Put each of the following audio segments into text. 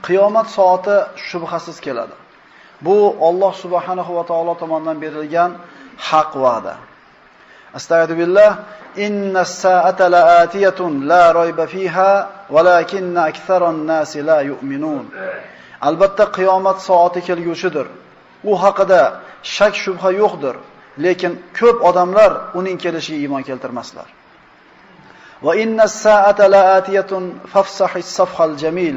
Qiyomat soati shubhasiz keladi. Bu Alloh subhanahu va taolo tomonidan berilgan haq va'da. Astagfirullah, innas sa'ata la'atiyatun la rayba fiha walakinna aktharan nasi la yu'minun. Albatta qiyomat soati kelguchidir. U haqida shak shubha yo'qdir, lekin ko'p odamlar uning kelishiga iymon keltirmaslar. Va innas sa'ata la'atiyatun fafsahis safhal jamil.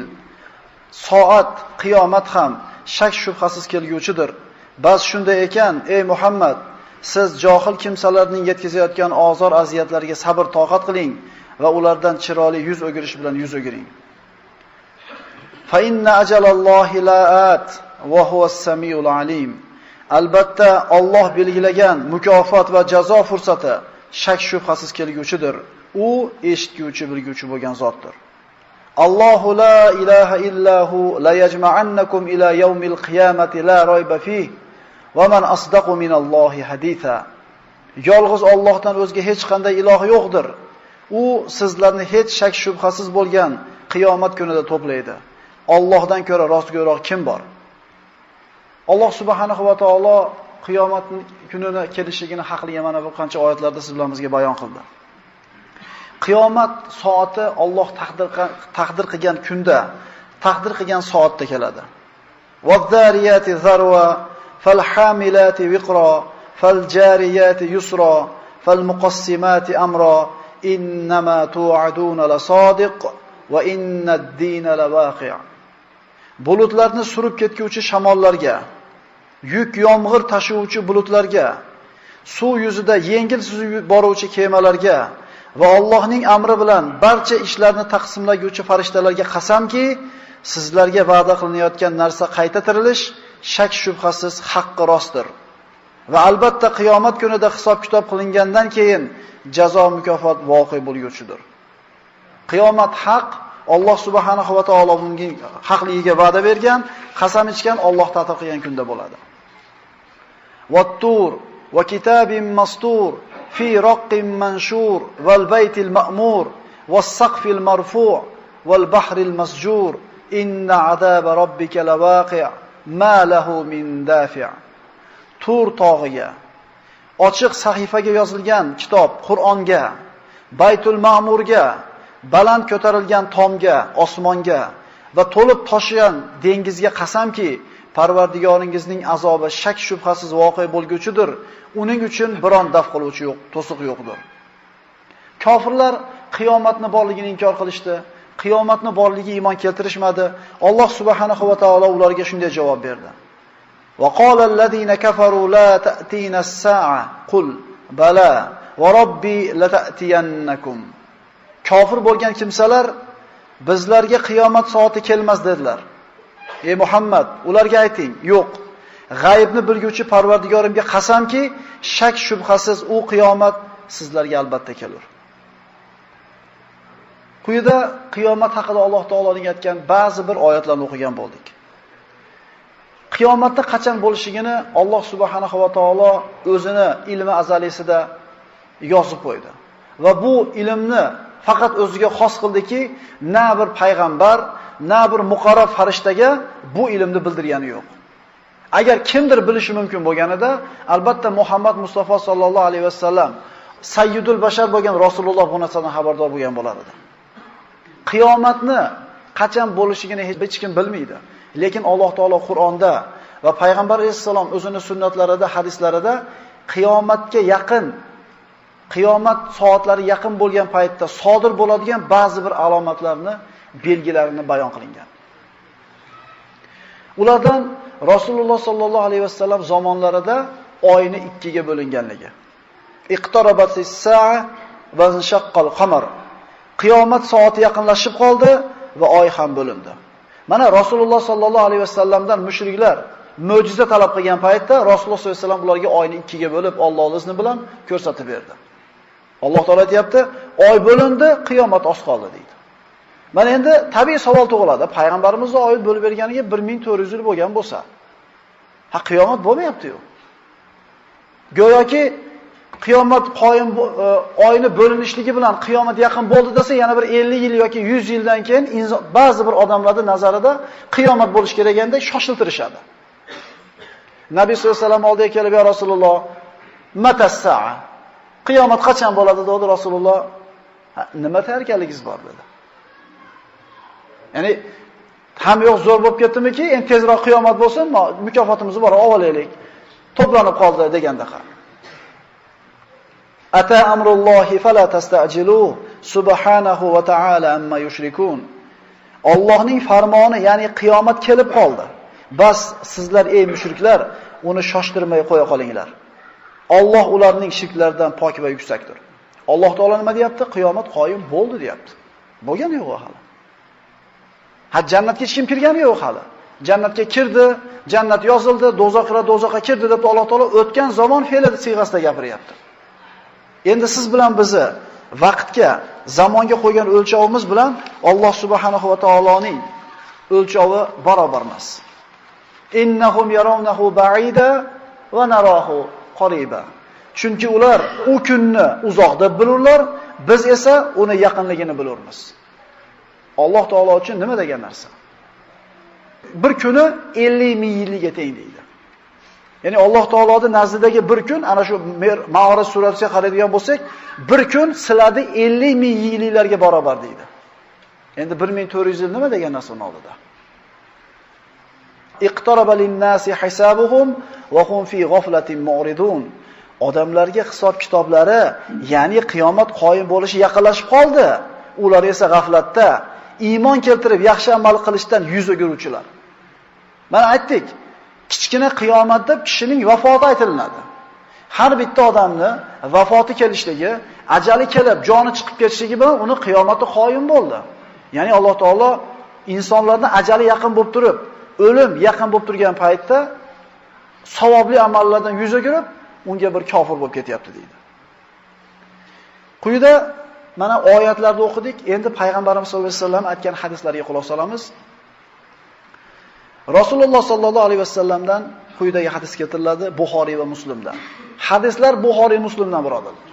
Soat, qiyomat ham shak shubhasiz kelguchidir. Bas shunday ekan, ey Muhammad, siz johil kimsalarning yetkazayotgan ozor aziyatlarga sabr toqat qiling va ulardan chiroyli yuz o'girish bilan yuz o'giring. Fa inna ajalallohi la'at va huwas samiul alim. Albatta Alloh belgilagan mukofot va jazo fursati shak shubhasiz kelguchidir. U eshitguvchi, bilguvchi bo'lgan zotdir. Allohu la ilaha illahu la yajma'annakum ila yawmil qiyamati la rayba fihi va man asdaqu minallohi haditha. Yolg'iz Allohdan o'zga hech qanday iloh yo'qdir. U sizlarni hech shak shubhasiz bo'lgan qiyomat kunida to'playdi. Allohdan ko'ra rostgo'roq kim bor? Alloh subhanahu va taolo qiyomat kunini kelishligini haqliga mana bu qancha oyatlarda siz bilan bizga bayon qildi. Qiyomat soati Alloh taqdir qilgan kunda, taqdir qilgan soatda keladi. Vaz-zariyati zarwa fal-hamilati wiqra fal-jariyati yusra fal-muqassimati amra innama tu'aduna lasadiq va innad-dina lawaqi'. Bulutlarni surib ketguvchi shamollarga, yuk yomg'ir tashuvchi bulutlarga, suv yuzida yengil suzib boruvchi kemalarga va Allohning amri bilan barcha ishlarni taqsimlaguvchi farishtalarga qasamki, sizlarga va'da qilinayotgan narsa qayta tirilish shak shubhasiz haqqi rostdir. Va albatta qiyomat kunida hisob-kitob qilingandan keyin jazo mukofot voqe bo'lguchidir. Qiyomat haq, Alloh subhanahu va taolo bunga haqligiga va'da bergan, qasam ichgan, Alloh ta'til qilgan kunda bo'ladi. Vat-tur va kitabim mastur fi raqqin manshur wal baytil ma'mur was-saqfil marfu' wal bahril masjur inna azaba robbika lawaqi' ma lahu min dafi'. Tur tog'iga, ochiq sahifaga yozilgan kitob Qur'onga, Baytul Ma'murga, baland ko'tarilgan tomga, osmonga va to'lib toshigan dengizga qasamki, Parvardigoringizning azobi shak shubhasiz voqea bo'lguchidir. Uning uchun biron daf qiluvchi yo'q, to'siq yo'qdir. Kofirlar qiyomatni borligini inkor qilishdi, qiyomatni borligiga iymon keltirishmadi. Alloh subhanahu va taolo ularga shunday javob berdi. Va qala allazina kafaru la ta'tina as-sa'a qul bala va robbi la ta'tiyannakum. Kofir bo'lgan kimsalar bizlarga qiyomat soati kelmas dedilar. Ey Muhammad, ularga ayting, yo'q. G'aybni bilguvchi Parvardigorimga qasamki, shak shubhasiz u qiyomat sizlarga albatta kelur. Quyida qiyomat haqida Alloh taoloning aytgan ba'zi bir oyatlarni o'qigan bo'ldik. Qiyomatning qachon bo'lishigini Alloh subhanahu va taolo o'zini ilmi azalisida yozib qo'ydi. Va bu ilmni faqat o'ziga xos qildiki, na bir payg'ambar, na bir muqarrab farishtaga bu ilmni bildirgani yo'q. Agar kimdir bilishi mumkin bo'lganida, albatta Muhammad Mustafa sallallohu alayhi vasallam, sayyidul bashar bo'lgan Rasululloh bu narsadan xabardor bo'lgan bo'lar edi. Qiyomatni qachon bo'lishigini hech kim bilmaydi. Lekin Alloh taolo Qur'onda va payg'ambar alayhisalom o'zining sunnatlarida, hadislarida qiyomatga yaqin, qiyomat soatlari yaqin bo'lgan paytda sodir bo'ladigan ba'zi bir alomatlarni, belgilarini bayon qilingan. Ulardan Rasululloh sallallohu alayhi vasallam zamonlarida oyni ikkiga bo'linganligi. Iqtarabatis-sa'a va inshaqqal qamar. Qiyomat soati yaqinlashib qoldi va oy ham bo'lindi. Mana Rasululloh sallallohu alayhi vasallamdan mushriklar mo'jiza talab qilgan paytda Rasululloh sollallohu alayhi vasallam ularga oyni ikkiga bo'lib Alloh izni bilan ko'rsatib berdi. Alloh taolay aytibdi, oy bo'lindi, qiyomat oz qoldi deydi. Mana endi tabiiy savol tug'iladi. Payg'ambarimiz oy bo'lib berganiga 1400 yil bo'lgan bo'lsa, qiyomat bo'lmayapti-yu. Go'yoki qiyomat qoyim oyni bo'linishligi bilan qiyomat yaqin bo'ldi desa, yana bir 50 yil yoki 100 yildan keyin ba'zi bir odamlarning nazarida qiyomat bo'lish kerakganda shoshiltirishadi. Nabiy sollallohu alayhi vasallam oldiga kelib, "Ya Rasululloh, matas-saa?" Qiyomat qachon bo'ladi dedi Rasululloh. "Nima tayyorgarligingiz bor?" dedi. Ya'ni ham yo'q zo'r bo'lib ketdimiki, endi tezroq qiyomat bo'lsin, mukofotimizni bor olaylik. To'planib qoldi degandaqa. Ata amrullohi fala tastajilu subhanahu va ta'ala amma yushrikun. Allohning farmoni, ya'ni qiyomat kelib qoldi. Bas sizlar ey mushriklar, uni shoshtirmay qo'ya qolinglar. Alloh ularning shirklaridan pok va yuksakdir. Alloh taolo nima deyapti? Qiyomat qoyim bo'ldi deyapti. Bo'lgani yo'q hali. Jannatga hech kim kirgani yo'q hali. Jannatga kirdi, jannat yozildi, do'zaxga kirdi deb Alloh taolo o'tgan zamon fe'li siyg'asida gapiryapti. Endi siz bilan bizni vaqtga, zamonga qo'ygan o'lchovimiz bilan Alloh subhanahu va taoloning o'lchovi barobar emas. Innahum yarawnahu ba'ida va narahu qariba. Chunki ular u kunni uzoq deb bilurlar, biz esa uni yaqinligini bilurmiz. Alloh taolo uchun nima degan narsa? Bir kuni 50 ming yilga teng deydi. Ya'ni Alloh taoloning nazdidagi bir kun, ana shu Ma'orij surasiga qaraydigan bo'lsak, bir kun sizlarning 50 ming yillarga barobar deydi. Endi 1400 yil nima degan narsa uning oldida? Iqtaraba lin-nasi hisabuhum wa hum fi ghaflatin mu'ridun. Odamlarga hisob kitoblari, ya'ni qiyomat qoyim bo'lishi yaqinlashib qoldi. Ular esa g'aflatda, iymon keltirib yaxshi amal qilishdan yuz o'giruvchilar. Mana aytdik, kichkina qiyomat deb kishining vafoti aytiladi. Har bitta odamni vafoti kelishligi, ajali kelib, joni chiqib ketishligi bilan uni qiyomati qoyim bo'ldi. Ya'ni Alloh taolo insonlarning ajali yaqin bo'lib turib, o'lim yaqin bo'lib turgan paytda savobli amallardan yuz o'girib, unga bir kofir bo'lib ketyapti deydi. Quyida mana oyatlarda o'qidik, endi payg'ambarimiz sollallohu alayhi vasallam aytgan hadislarga quloq solamiz. Rasululloh sollallohu alayhi vasallamdan quyidagi hadis keltiriladi Buxoriy va Muslimdan. Hadislar Buxoriy, Muslimdan birodarlar.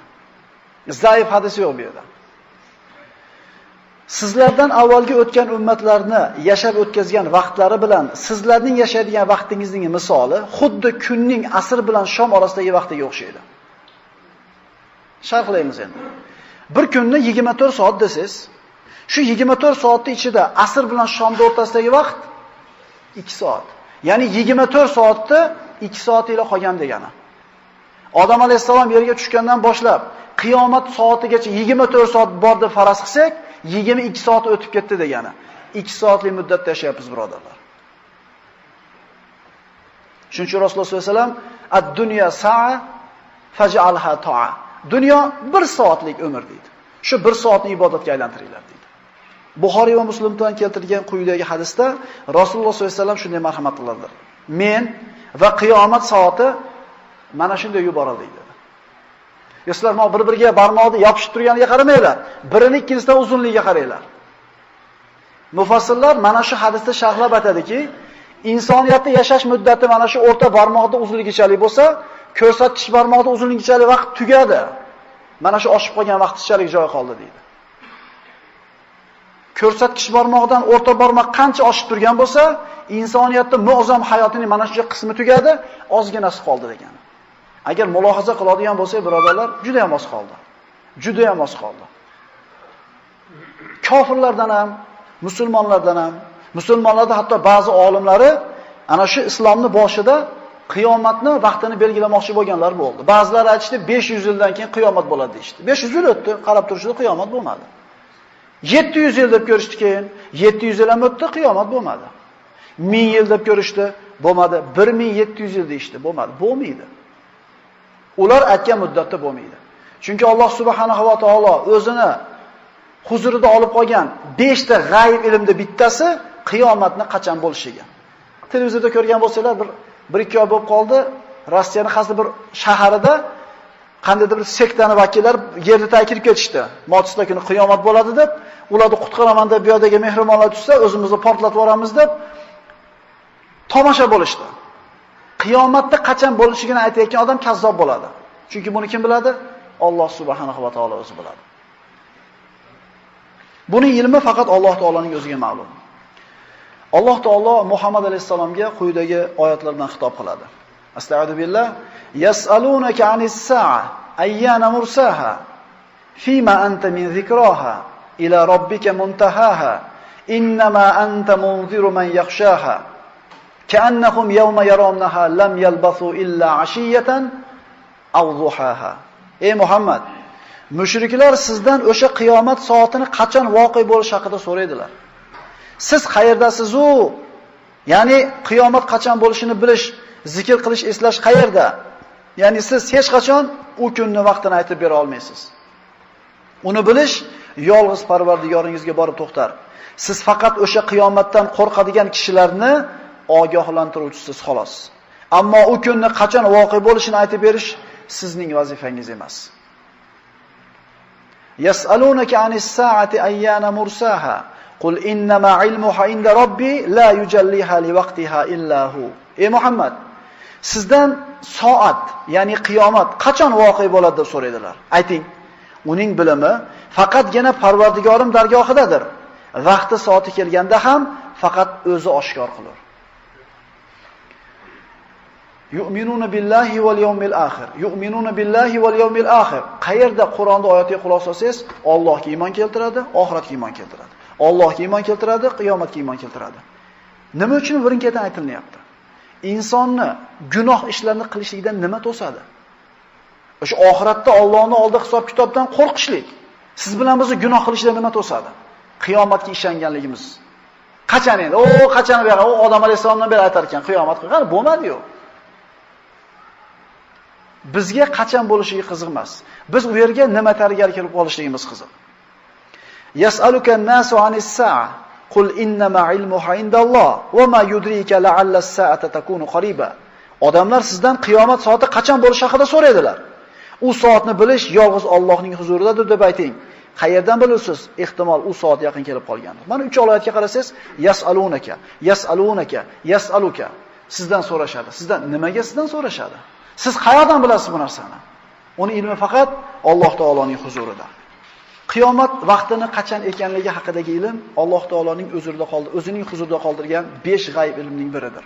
Zaif hadis yo'q bu yerda. Sizlardan avvalgi o'tgan ummatlarni yashab o'tkazgan vaqtlari bilan sizlarning yashaydigan vaqtingizning misoli xuddi kunning asr bilan shom orasidagi vaqtiga o'xshaydi. Sharhlaymiz endi. Bir kunni 24 soat desiz, shu 24 soatning ichida asr bilan shomning o'rtasidagi vaqt 2 soat. Ya'ni 24 soatda 2 soat ila qolgan degani. Odam alayhisalom yerga tushgandan boshlab qiyomat soatigacha 24 soat bor deb faraz qilsak, 22 soat o'tib ketdi degani. 2 soatlik muddatda yashayapmiz birodarlar. Shuning uchun Rasululloh sollallohu alayhi vasallam ad-dunya sa'a faj'alha ta'a. Dunyo 1 soatlik umr deydi. Shu 1 soatni ibodatga aylantiringlar deydi. Buxoriy va Muslimdan keltirilgan quyidagi hadisda Rasululloh sollallohu alayhi vasallam shunday marhamat qiladilar. Men va qiyomat soati mana shunday yuborildi dedi. Sizlar bir-biriga barmoqni yopishib turganiga qaramanglar, birini ikkinchisidan uzunligiga qaranglar. Mufassirlar mana shu hadisda sharhlab aytadiki, insoniyatning yashash muddati mana shu o'rta barmoqning uzunligichalik bo'lsa, ko'rsatkich barmoqning uzunligichalik vaqt tugadi. Mana shu oshib qolgan vaqtchalik joy qoldi deydi. Ko'rsatkich barmoqdan o'rta barmoq qancha oshib turgan bo'lsa, insoniyatning muazzam hayotining mana shu qismi tugadi, ozginasi qoldi degan. Agar mulohaza qiladigan bo'lsak, birodarlar, juda ham oz qoldi. Juda ham oz qoldi. Kofirlardan ham, musulmonlardan ham, musulmonlarda hatto ba'zi olimlari ana shu islomning boshida qiyomatni vaqtini belgilamoqchi bo'lganlar bo'ldi. Ba'zilar aytishdi 500 yildan keyin qiyomat bo'ladi deydi. 500 yil o'tdi, qarab turishdi, qiyomat bo'lmadi. 700 yil deb ko'rishdi keyin, 700 yil ham o'tdi, qiyomat bo'lmadi. 1000 yil deb ko'rishdi, bo'lmadi. 1700 yil deydi, bo'lmadi. Bo'lmaydi. Ular aytgan muddatda bo'lmaydi. Chunki Alloh subhanahu va taolo o'zini huzurida olib qolgan 5 ta g'ayb ilmda bittasi qiyomatni qachon bo'lishiga. Televizorda ko'rgan bo'lsanglar, bir ikki oy bo'lib qoldi, Rossiyaning qaysi bir shaharida qandaydir bir sektani vakillari yerda taykirib ketishdi. Motislar kuni qiyomat bo'ladi deb, ularni qutqaraman deb bu yerdagi mehmonlar tushsa, o'zimizni portlatib yuboramiz deb tomosha bo'lishdi. Qiyomatda qachon bo'lishigini aytayotgan odam kazzob bo'ladi. Chunki buni kim biladi? Alloh subhanahu va taolo o'zi biladi. Buning ilmi faqat Alloh taoloning o'ziga ma'lum. Alloh taolo Muhammad alayhisalomga quyidagi oyatlar bilan xitob qiladi. Astagfiru billah. Yas'alunaka 'anis-sa'a ayyana mursaha fima anta min zikraha ila robbika muntahaha innama anta munziru man yakhshaha ka'annahum yawma yarawnaha lam yalbasu illa 'ashiyatan aw duhaha. Ey Muhammad, mushriklar sizdan o'sha qiyomat soatini qachon voqea bo'lishi haqida so'raydilar. Siz qayerdasiz-u? Ya'ni qiyomat qachon bo'lishini bilish, zikr qilish, eslash qayerda? Ya'ni siz hech qachon u kunni vaqtini aytib bera olmaysiz. Uni bilish yolg'iz Parvardigoringizga borib to'xtar. Siz faqat o'sha qiyomatdan qo'rqadigan kishilarni ogohlantiruvchisiz xolos. Ammo u kunni qachon voqea bo'lishini aytib berish sizning vazifangiz emas. Yas'alunaka 'anis-sa'ati ayyana mursaha qul innama 'ilmuha 'inda robbi la yujalliha liwaqtiha illa hu. Ey Muhammad, sizdan soat, ya'ni qiyomat qachon voqea bo'ladi deb so'raydilar. Ayting, uning bilimi faqatgina Parvardigorim dargohidadir. Vaqti soati kelganda ham faqat o'zi oshkor qilar. Yu'minuna billahi wal yawmil akhir. Yu'minuna billahi wal yawmil akhir. Qayerda Qur'onda oyatiga quloq solsangiz, Allohga iymon keltiradi, oxiratga iymon keltiradi. Allohga iymon keltiradi, qiyomatga iymon keltiradi. Nima uchun birin-ketin aytilyapti? Insonni gunoh ishlarni qilishlikdan nima to'sadi? O'sha oxiratda Allohning oldida hisob-kitobdan qo'rqishlik. Siz bilan bizni gunoh qilishdan nima to'sadi? Qiyomatga ishonganligimiz. Qachon endi? Qachon beri? Odam alayhisolamdan beri aytar ekan, qiyomat qilgan bo'lmadi-yu. Bizga qachon bo'lishiga qiziq emas. Biz u yerga nima tayyorgarlik qilib olishligimiz qiziq. Yas'aluka an-nasu 'anis-sa'a qul innama 'ilmuha 'indalloh wa ma yudrika la'alla as-sa'ata takunu qariba. Odamlar sizdan qiyomat soati qachon bo'lishi haqida so'raydilar. U soatni bilish yolg'iz Allohning huzuridadir deb ayting. Qayerdan bilasiz? Ehtimol u soat yaqin kelib qolgandir. Mana 3 oyatga qarasangiz, yas'alunaka, yas'alunaka, yas'aluka. Sizdan so'rashadi. Sizdan nimaga sizdan so'rashadi? Siz qayerdan bilasiz bu narsani? Uni ilmi faqat Alloh taoloning huzurida. Qiyomat vaqtini qachon ekanligi haqidagi ilm Alloh taoloning o'zining huzurida qoldirgan 5 g'ayb ilmning biridir.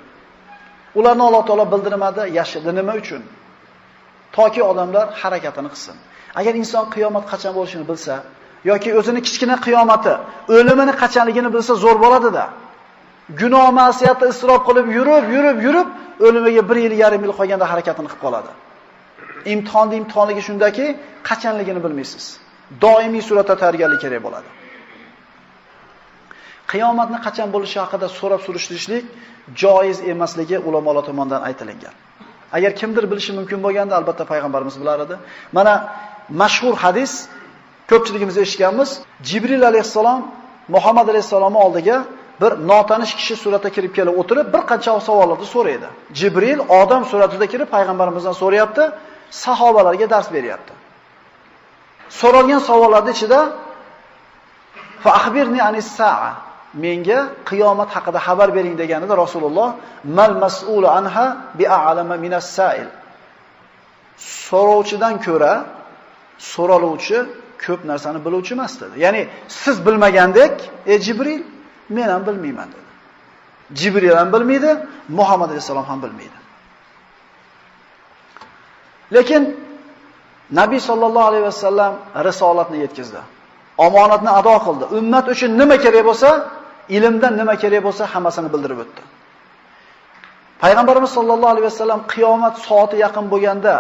Ularni Alloh taolo bildirmadi, yashirdi. Nima uchun? Toki odamlar harakatini qilsin. Agar inson qiyomat qachon bo'lishini bilsa, yoki o'zini kichkina qiyomati, o'limini qachonligini bilsa zo'r bo'ladi-da. Gunoh ma'siyatda isrof qilib yurib, o'limiga 1 yil, yarim yil qolganda harakatini qilib qoladi. Imtihonligi shundaki, qachonligini bilmaysiz. Doimiy suratda tayyorgarlik kerak bo'ladi. Qiyomatni qachon bo'lishi haqida so'rab surishtirishlik joiz emasligi ulamolar tomonidan aytilgan. Agar kimdir bilishi mumkin bo'lganda, albatta payg'ambarimiz bilar edi. Mana mashhur hadis, ko'pchiligimiz eshitganmiz. Jibril alayhissalom Muhammad alayhissalomning oldiga bir notanish kishi suratda kirib kelib o'tirib, bir qancha savollarni so'raydi. Jibril odam suratida kirib payg'ambarimizdan so'rayapti, sahobalarga dars beryapti. So'ralgan savollarning ichida fa akhbirni anis-sa'a, menga qiyomat haqida xabar bering deganida Rasululloh mal mas'ulu anha bi'alama minas-sa'il. So'rovchidan ko'ra so'raluvchi ko'p narsani biluvchi emas dedi. Ya'ni siz bilmagandek, Jibril, men ham bilmayman dedi. Jibril ham bilmaydi, Muhammad alayhisalom ham bilmaydi. Lekin Nabiy sallallohu alayhi vasallam risolatni yetkazdi. Omonatni ado qildi. Ummat uchun nima kerak bo'lsa, ilmdan nima kerak bo'lsa, hammasini bildirib o'tdi. Payg'ambarimiz sallallohu alayhi vasallam qiyomat soati yaqin bo'lganda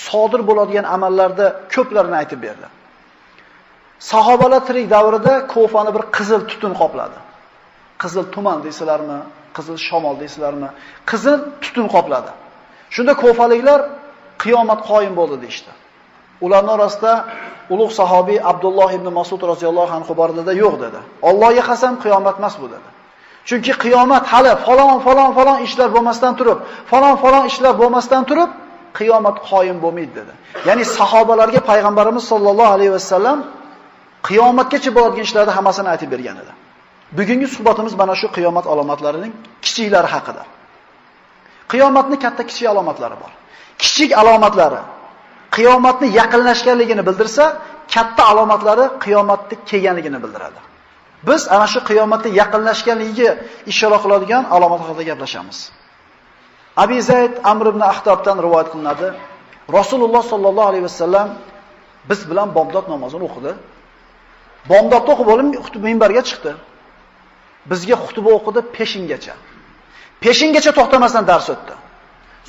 sodir bo'ladigan amallarda ko'plarini aytib berdi. Sahobalar tirik davrida Kufani bir qizil tutun qopladi. Qizil tuman deysizlarmi, qizil shamol deysizlarmi? Qizil tutun qopladi. Shunda Kufaliklar qiyomat qoyim bo'ldi deydi. Ularning orasida ulug' sahobiy Abdulloh ibn Mas'ud roziyallohu anhu bor dedi, yo'q dedi. Allohga qasam qiyomat emas bu dedi. Chunki qiyomat hali falon ishlar bo'lmasdan turib, qiyomat qoyim bo'lmaydi dedi. Ya'ni sahobalarga payg'ambarimiz sollallohu alayhi vasallam qiyomatgacha bo'ladigan ishlarni hammasini aytib bergan edi. Bugungi suhbatimiz mana shu qiyomat alomatlarining kichiklari haqida. Qiyomatning katta kichik alomatlari bor. Kichik alomatlari qiyomatni yaqinlashganligini bildirsa, katta alomatlari qiyomatning kelganligini bildiradi. Biz ana shu qiyomatning yaqinlashganligiga ishora qiladigan alomatlar haqida gaplashamiz. Abi Zayd Amr ibn Ahtobdan rivoyat qilinadi. Rasululloh sollallohu alayhi vasallam biz bilan bomdod namozini o'qidi. Bomdodni o'qib bo'lib xutba minbarga chiqdi. Bizga xutba o'qidi peshingacha. Peshingacha to'xtamasdan dars o'tdi.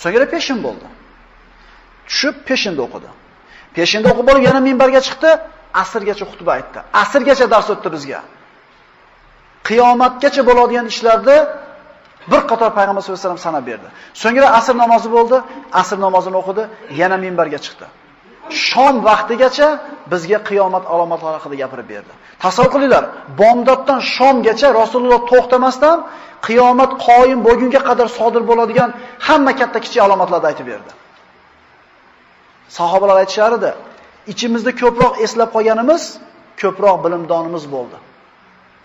So'ngra peshin bo'ldi. Tushib peshinda o'qidi. Peshinda o'qib bo'lib yana minbarga chiqdi, asrgacha xutba aytdi. Asrgacha dars o'tdi bizga. Qiyomatgacha bo'ladigan ishlarni bir qator payg'ambar sollallohu alayhi vasallam sanab berdi. So'ngra asr namozi bo'ldi, asr namozini o'qidi, yana minbarga chiqdi. Shom vaqtigacha bizga qiyomat alomatlari haqida gapirib berdi. Tasavvur qilinglar, bomdoddan shomgacha Rasululloh to'xtamasdan qiyomat qoyim bo'lgunga qadar sodir bo'ladigan hamma katta-kichik alomatlarni aytib berdi. Sahobalar aytishar edi, ichimizda ko'proq eslab qolganimiz, ko'proq bilimdonimiz bo'ldi.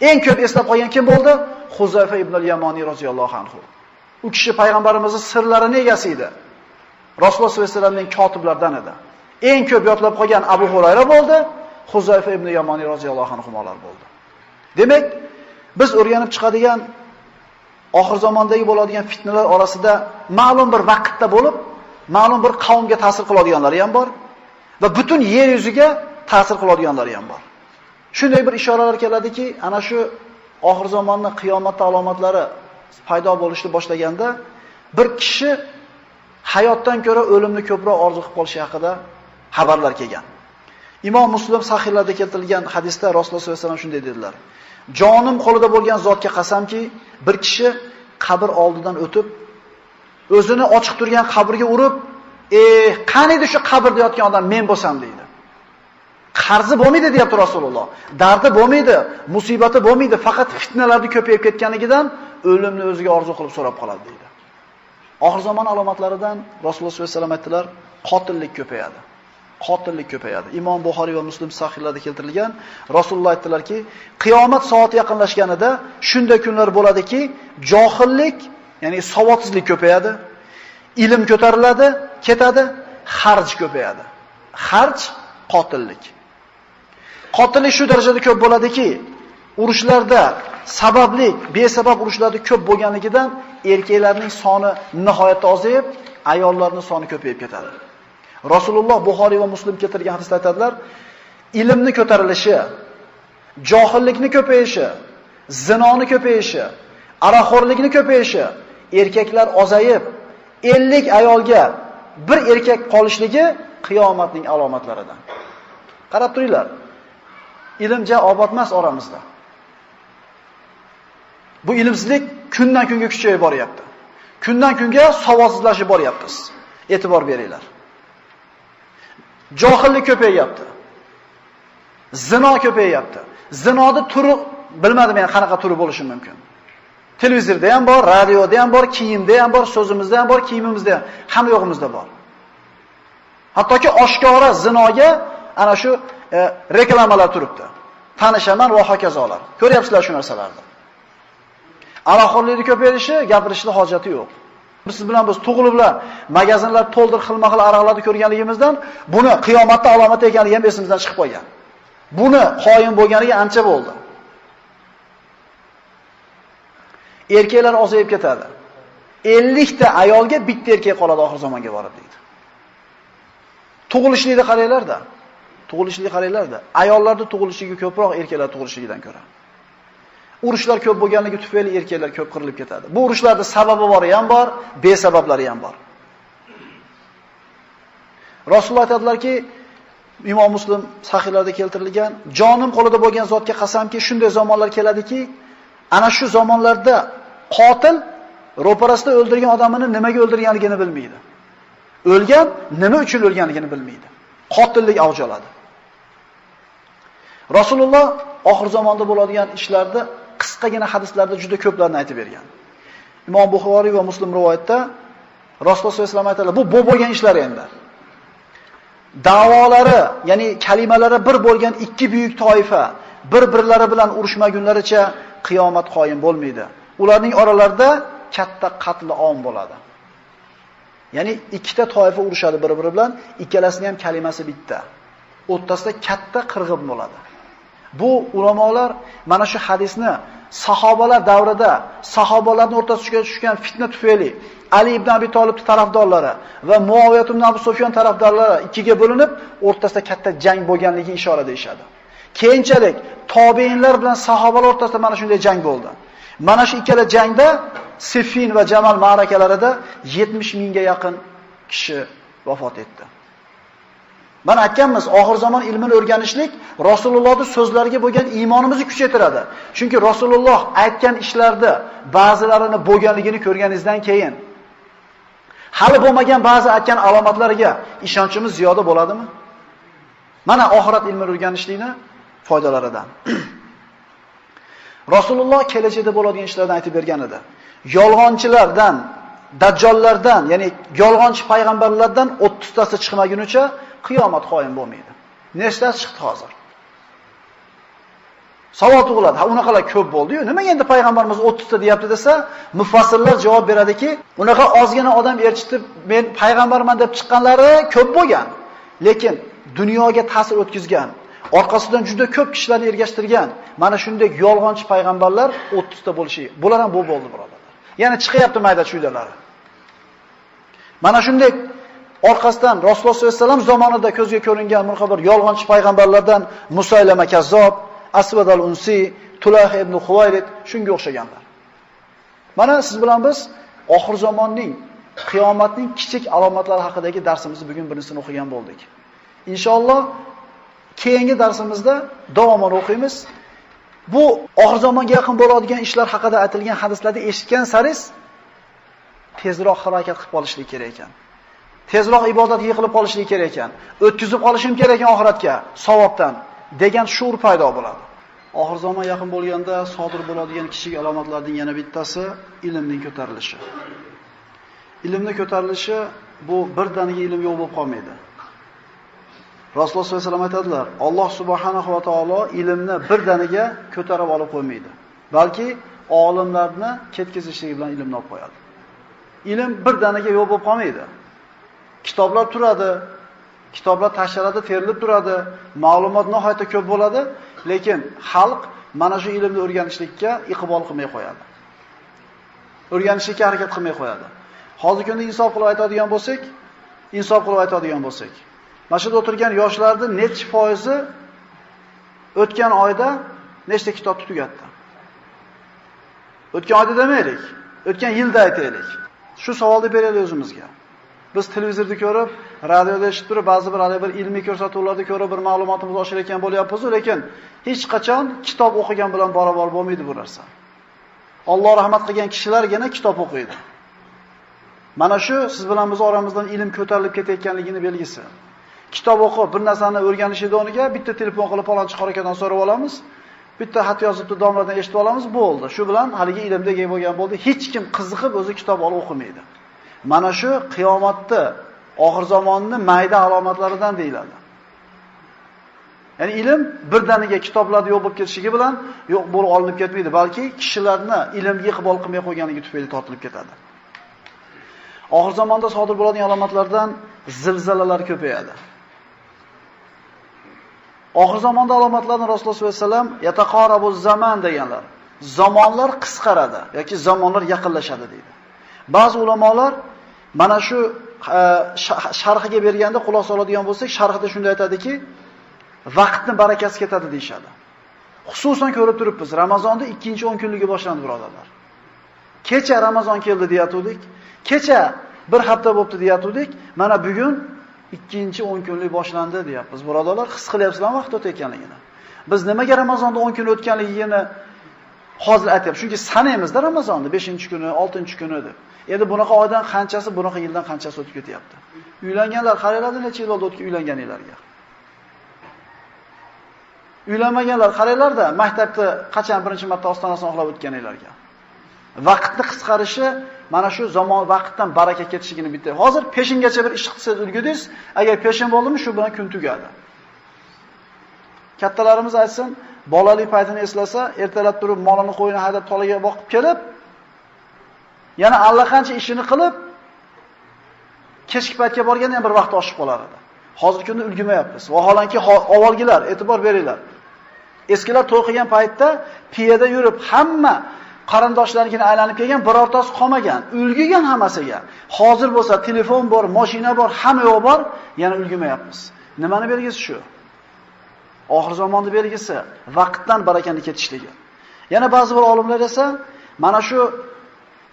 Eng ko'p eslab qolgan kim bo'ldi? Huzayfa ibn al-Yamani roziyallohu anhu. U kishi payg'ambarimizning sirlarini egasi edi. Rasululloh sollallohu alayhi vasallamning kotiblaridan edi. Eng ko'p yodlab qolgan Abu Hurayra bo'ldi, Huzayfa ibn Yamani roziyallohu anhular bo'ldi. Demak, biz o'rganib chiqadigan oxir zamondagi bo'ladigan fitnalar orasida ma'lum bir vaqtda bo'lib, ma'lum bir qavmga ta'sir qiladiganlari ham bor va butun yer yuziga ta'sir qiladiganlari ham bor. Shunday bir ishoralar keladiki, ana shu oxir zamonning qiyomat alomatlari paydo bo'lishni boshlaganda bir kishi hayotdan ko'ra o'limni ko'proq orzu qilib qolishi haqida xabarlar kelgan. Imom Muslim sahihlarda keltirilgan hadisda Rasululloh sollallohu alayhi vasallam shunday dedilar: "Jonim qo'lida bo'lgan zotga qasamki, bir kishi qabr oldidan o'tib, o'zini ochiq turgan qabrga urib, qani edi shu qabrda yotgan odam men bo'lsam" deydi. Qarzi bo'lmaydi deyapti Rasululloh. Dardi bo'lmaydi, musibati bo'lmaydi, faqat fitnalarni ko'payib ketganligidan o'limni o'ziga orzu qilib so'rab qoladi deydi. Oxir zamon alomatlaridan Rasululloh sollallohu alayhi vasallam aytdilar, qotillik ko'payadi. Qotillik ko'payadi. Imom Buxoriy va Muslim sahihlarda keltirilgan, Rasululloh aytdilarki, qiyomat soati yaqinlashganida shunday kunlar bo'ladiki, johillik, ya'ni savodsizlik ko'payadi, ilm ko'tariladi, ketadi, xarj ko'payadi. Xarj qotillik. Qotillik shu darajada ko'p bo'ladiki, urushlarda sababli, besabab urushlarda ko'p bo'lganligidan erkaklarning soni nihoyatda ozayib, ayollarning soni ko'payib ketadi. Rasululloh Buxoriy va Muslim keltirgan hadisda aytadilar, ilmni ko'tarilishi, johillikni ko'payishi, zinoni ko'payishi, aroqxo'rlikni ko'payishi, erkaklar ozayib, 50 ayolga bir erkak qolishligi qiyomatning alomatlaridan. Qarab turinglar. Ilmja obod emas oramizda. Bu ilmsizlik kundan kunga kuchayib boryapti. Kundan kunga savodsizlashib boryapmiz. E'tibor beringlar. Johillik ko'payapti. Zino ko'payapti. Zinoni turi bilmadim men qanaqa turi bo'lishi mumkin. Televizorda ham bor, radioda ham bor, kiyimda ham bor, so'zimizda ham bor, kiyimimizda ham, hamma yo'g'imizda bor. Hattoki oshkora zinoga ana shu reklamalar turibdi. Tanishaman va hokazolar. Ko'ryapsizlar shu narsalarni. Aroqxo'rlikni ko'payishi, gapirishning hojati yo'q. Siz bilan biz tug'iliblar, magazinlar to'ldir xilma-xil aroqlarni ko'rganligimizdan buni qiyomatning alomati ekanligi ham esimizdan chiqib qolgan. Buni qoyim bo'lganiga ancha bo'ldi. Erkaklar ozayib ketadi. 50 ta ayolga bitta erkak qoladi oxir zamonga borib deydi. Tug'ilishlikni qaranglar-da. Tug'ilishlikni qaranglar-da. Ayollarda tug'ilishligi ko'proq erkaklar tug'ilishligidan ko'ra. Urushlar ko'p bo'lganligi tufayli erkaklar ko'p qirilib ketadi. Bu urushlarda sababi bori ham bor, besabablari ham bor. Rasululloh aytadilarki, Imom Muslim sahihlarda keltirilgan, jonim qo'lida bo'lgan zotga qasamki, shunday zamonlar keladiki, ana shu zamonlarda qotil ro'parasida o'ldirgan odamini nimaga o'ldirganligini bilmaydi. O'lgan nima uchun o'lganligini bilmaydi. Qotillik avj oladi. Rasululloh oxir zamonda bo'ladigan ishlarda qisqagina hadislarda juda ko'plarni aytib bergan. Imom Buxoriy va Muslim rivoyatda Rasululloh sollallohu alayhi vasallam aytadilar, bu bo'lgan ishlar endi. Da'volari, ya'ni kalimalari bir bo'lgan ikki buyuk toifa bir-birlari bilan urushmagunlaricha qiyomat qoyim bo'lmaydi. Ularning oralarida katta qatl om bo'ladi. Ya'ni ikkita toifa urushadi bir-biri bilan, ikkalasining ham kalimasi bitta. O'rtasida katta qirg'in bo'ladi. Bu ulamolar mana shu hadisni sahobalar davrida, sahobalarning o'rtasiga tushgan fitna tufayli Ali ibn Abi Talib tarafdorlari va Muaviya ibn Abu Sufyon tarafdorlari ikkiga bo'linib, o'rtasida katta jang bo'lganligi ishora deyshadi. Keyinchalik tobiinlar bilan sahobalar o'rtasida mana shunday jang bo'ldi. Mana shu ikkala jangda Siffin va Jamal ma'rakalarida 70 mingga yaqin kishi vafot etdi. Mana aytganmiz, oxir zamon ilmini o'rganishlik Rasulullohning so'zlariga bo'lgan iymonimizni kuchaytiradi. Chunki Rasululloh aytgan ishlarda ba'zilarini bo'lganligini ko'rganingizdan keyin hali bo'lmagan ba'zi aytgan alomatlariga ishonchimiz ziyoda bo'ladimi? Mana oxirat ilmini o'rganishlikning foydalaridan. Rasululloh kelajakda bo'ladigan ishlardan aytib bergan edi. Yolg'onchilardan, dajjollardan, ya'ni yolg'onchi payg'ambarlardan 30 tasi chiqmagunicha qiyomat qoyim bo'lmaydi. Nechtasi chiqdi hozir? Savol tug'iladi. Ha, unaqalar ko'p bo'ldi-yu, nimaga endi payg'ambarimiz 30 ta deyapti desa, mufassirlar javob beradiki, unaqa ozgina odam erchitib, men payg'ambarman deb chiqqanlari ko'p bo'lgan. Lekin dunyoga ta'sir o'tkazgan, orqasidan juda ko'p kishilarni ergashtirgan, mana shunday yolg'onchi payg'ambarlar 30 ta bo'lishi. Bular ham bu bo'ldi, birodarlar. Ya'ni chiqyapti mayda-chuydalari. Mana shunday orqasidan Rasululloh sollallohu alayhi vasallam zamonida ko'zga ko'ringan bir yolg'onchi payg'ambarlardan Musaylama Kazzob, Asvad al-Unsi, Tulah ibn Huwayrid shunga o'xshaganlar. Mana siz bilan biz oxir zamonning, qiyomatning kichik alomatlari haqidagi darsimizni bugun birinchisini o'qigan bo'ldik. Inshaalloh keyingi darsimizda davomini o'qiymiz. Bu oxir zamonga yaqin bo'ladigan ishlar haqida aytilgan hadislarni eshitgan saringiz tezroq harakat qilib qolishlik kerak ekan. Tezroq ibodat yiqilib qolishlik kerak ekan. O'tkazib qolishim kerak ekan oxiratga savobdan degan shuur paydo bo'ladi. Oxir zamon yaqin bo'lganda sodir bo'ladigan kichik alomatlarning yana bittasi ilmning ko'tarilishi. Ilmning ko'tarilishi bu birdaniga ilm yo'q bo'lib qolmaydi. Rasululloh sollallohu alayhi vasallam aytadilar, Alloh subhanahu va taolo ilmni birdaniga ko'tarib olib qo'ymaydi, balki olimlarni ketkizishligi bilan ilmni olib qo'yadi. Ilm birdaniga yo'q bo'lib qolmaydi. Kitoblar turadi, kitoblar tashlandi, terilib turadi, ma'lumot nihoyatda ko'p bo'ladi, lekin xalq mana shu ilmni o'rganishlikka iqbol qilmay qo'yadi. O'rganishlikka harakat qilmay qo'yadi. Hozirgi kunda insof qilib aytadigan bo'lsak, mana shu o'tirgan yoshlarning necha foizi o'tgan oyda nechta kitobni tugatdi? O'tgan oyda demaylik, o'tgan yilda aytaylik. Shu savolni beraylik o'zimizga. Biz televizorda ko'rib, radioda eshitib turib, ba'zi bir ilmiy ko'rsatuvlarda ko'rib bir ma'lumotimiz oshirayotgan bo'lyapmiz, lekin hech qachon kitob o'qigan bilan barobar bo'lmaydi bu narsa. Alloh rahmat qilgan kishilargina kitob o'qiydi. Mana shu siz bilan biz oramizdan ilm ko'tarilib ketayotganligini belgisi. Kitob o'qib, bir narsani o'rganishdan o'rniga bitta telefon qilib palonchi harakadan so'rab olamiz, bitta xat yozibdi domladan eshitib olamiz, bo'ldi. Shu bilan haligi ilmga ega bo'lgan bo'ldi. Hech kim qiziqib o'zi kitob olib o'qimaydi. Mana shu qiyomatda oxir zamonning mayda alomatlaridan deyiladi. Ya'ni ilm birdaniga kitoblarda yo'q bo'lib ketishiga bilan yo'q bo'lib olinib ketmaydi, balki kishilarni ilmga iqbol qilmay qo'yganligi tufayli tortilib ketadi. Oxir zamonda sodir bo'ladigan alomatlardan zilzilalar ko'payadi. Oxir zamonda alomatlarni Rasululloh sollallohu alayhi vasallam yataqorabuz zaman deganlar. Zamonlar qisqaradi yoki zamonlar yaqinlashadi deydi. Ba'zi ulamolar mana shu sharhiga berganda xulosa oladigan bo'lsak, sharhida shunday aytadiki, vaqtning barakasi ketadi deyshadi. Xususan ko'rib turibmiz, Ramazonda 2-10 kunligi boshlandi, birodarlar. Kecha Ramazon keldi deyatuvdik, kecha bir hafta bo'libdi deyatuvdik, mana bugun 2-10 kunlik boshlandi deyapmiz. Birodarlar, his qilyapsizlarmi vaqt o'tayotganligini? Biz nimaga Ramazonda 10 kun o'tganligini hozir aytyapmiz. Chunki sanaymizda Ramazonni 5-kuni, 6-kuni deb. Endi bunaqa oydan qanchasi, bunaqa yildan qanchasi o'tib ketyapti. Uylanganlar qaranglar, necha yil bo'ldi o'tib uylanganinglarga. Uylanmaganlar qaranglarda, maktabda qachon birinchi marta ostonasini oxlab o'tganinglarga. Vaqtni qisqarishi mana shu zamon vaqtdan baraka ketishligini bitta. Hozir peshingacha bir ish qilsangiz ulgudingiz, agar peshin bo'ldimi, shu bilan kun tugadi. Kattalarimiz aytsin, bolalik paytini eslasa, ertalab turib molini qo'yini haydab tolaga boqib kelib, yana allaqancha ishini qilib, kechki paytga borganda ham bir vaqt oshib qolar edi. Hozirgi kunda ulgurmayapmiz. Vaholanki avvalgilar e'tibor beringlar. Eskilar to'y qilgan paytda piyada yurib hamma qarindoshlariga aylanib kelgan, birortasi qolmagan, ulgigan hammasiga. Hozir bo'lsa telefon bor, mashina bor, hamma yo'q bor, yana ulgurmayapmiz. Nimani belgisi shu? Oxir zamonning belgisi vaqtdan barakani ketishligi. Yana ba'zi bir olimlar esa mana shu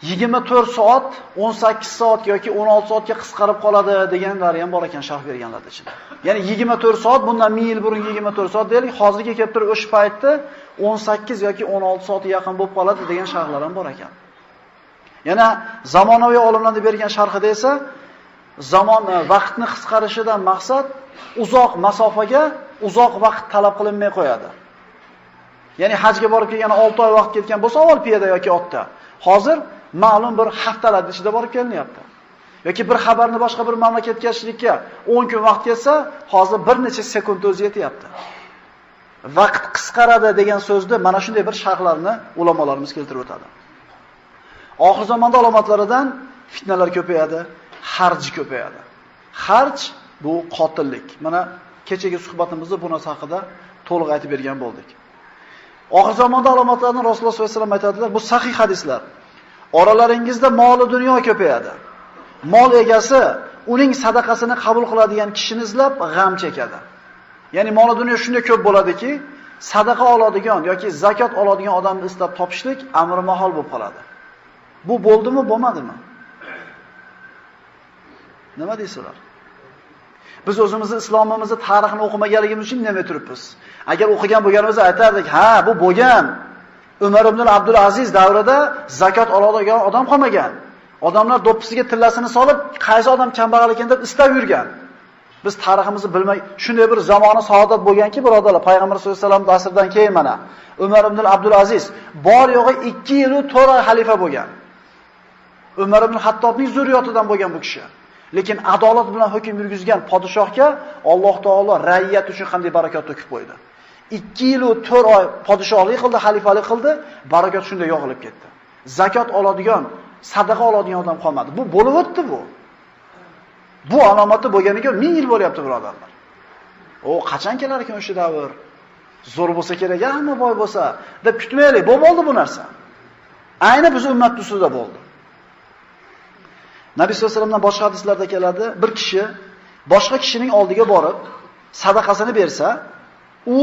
24 soat, 18 soat yoki 16 soatga qisqarib qoladi deganlari ham bor ekan sharh berganlarda ichida. Ya'ni 24 soat, bundan 1000 yil burun 24 soat deylik, hozirga kelib turib o'sha paytda 18 yoki 16 soatga yaqin bo'lib qoladi degan sharhlar ham bor ekan. Yana zamonaviy olimlarning bergan sharhida esa zamon vaqtni qisqarishidan maqsad uzoq masofaga uzoq vaqt talab qilinmay qo'yadi. Ya'ni hajga borib kelgan 6 oy vaqt ketgan bo'lsa, avval piyoda yoki otda. Hozir ma'lum bir haftalar ichida borib kelinyapti. Yoki bir xabarni boshqa bir mamlakatga yetkazishlikka 10 kun vaqt ketsa, hozir bir necha sekund o'zi yetyapti. Vaqt qisqaradi degan so'zni mana shunday bir sharhlarni ulamolarimiz keltirib o'tadi. Oxir zamonda alomatlaridan fitnalar ko'payadi, harj ko'payadi. Harj bu qotillik. Mana kechagi suhbatimizda bu narsa haqida to'liq aytib bergan bo'ldik. Oxir zamonda alomatlarini Rasululloh sollallohu alayhi vasallam aytadilar, bu sahih hadislar. Oralaringizda mol va dunyo ko'payadi. Mol egasi uning sadaqasini qabul qiladigan kishini izlab g'am chekadi. Ya'ni mol va dunyo shunday ko'p bo'ladiki, sadaqa oladigan yoki zakot oladigan odamni istab topishlik amri mahol bo'lib qoladi. Bu bo'ldimi, bo'lmadimi? Nima deysizlar? Biz o'zimizni islomimizni tarixini o'qimaganligimiz uchun nima turibmiz? Agar o'qigan bo'lganimizda aytardik, ha, bu bo'lgan. Umar ibn Abdul Aziz davrida zakot oladigan odam qolmagan. Odamlar do'ppisiga tillasini solib, qaysi odam kambag'al ekan deb istab yurgan. Biz tariximizni bilmay, shunday bir zamoni saodat bo'lganki, birodarlar, payg'ambar sollallohu alayhi vasallam asridan keyin mana Umar ibn Abdul Aziz bor yo'g'i 2 yil 4 oy xalifa bo'lgan. Umar ibn Hattobning zurriyotidan bo'lgan bu kishi. Lekin adolat bilan hukm yurgizgan podshohga Alloh taolo ra'iyat uchun qanday barakot to'kib qo'ydi. 2 yil 4 oy podshohlik qildi, xalifalik qildi, barakot shunday yog'ilib ketdi. Zakot oladigan, sadaqa oladigan odam qolmadi. Bu bo'lib o'tdi bu. Bu alomati bo'lganiga 1000 yil bo'lyapti, birodarlar. O qachon kelar ekan o'sha davr? Zo'r bo'lsa kerak, hamma boy bo'lsa deb kutmaylik. Bo'ldi bu narsa. Ayni biz ummat ustida bo'ldi. Nabiy sollallohu alayhi vasallamdan boshqa hadislarda keladi, bir kishi boshqa kishining oldiga borib sadaqasini bersa, u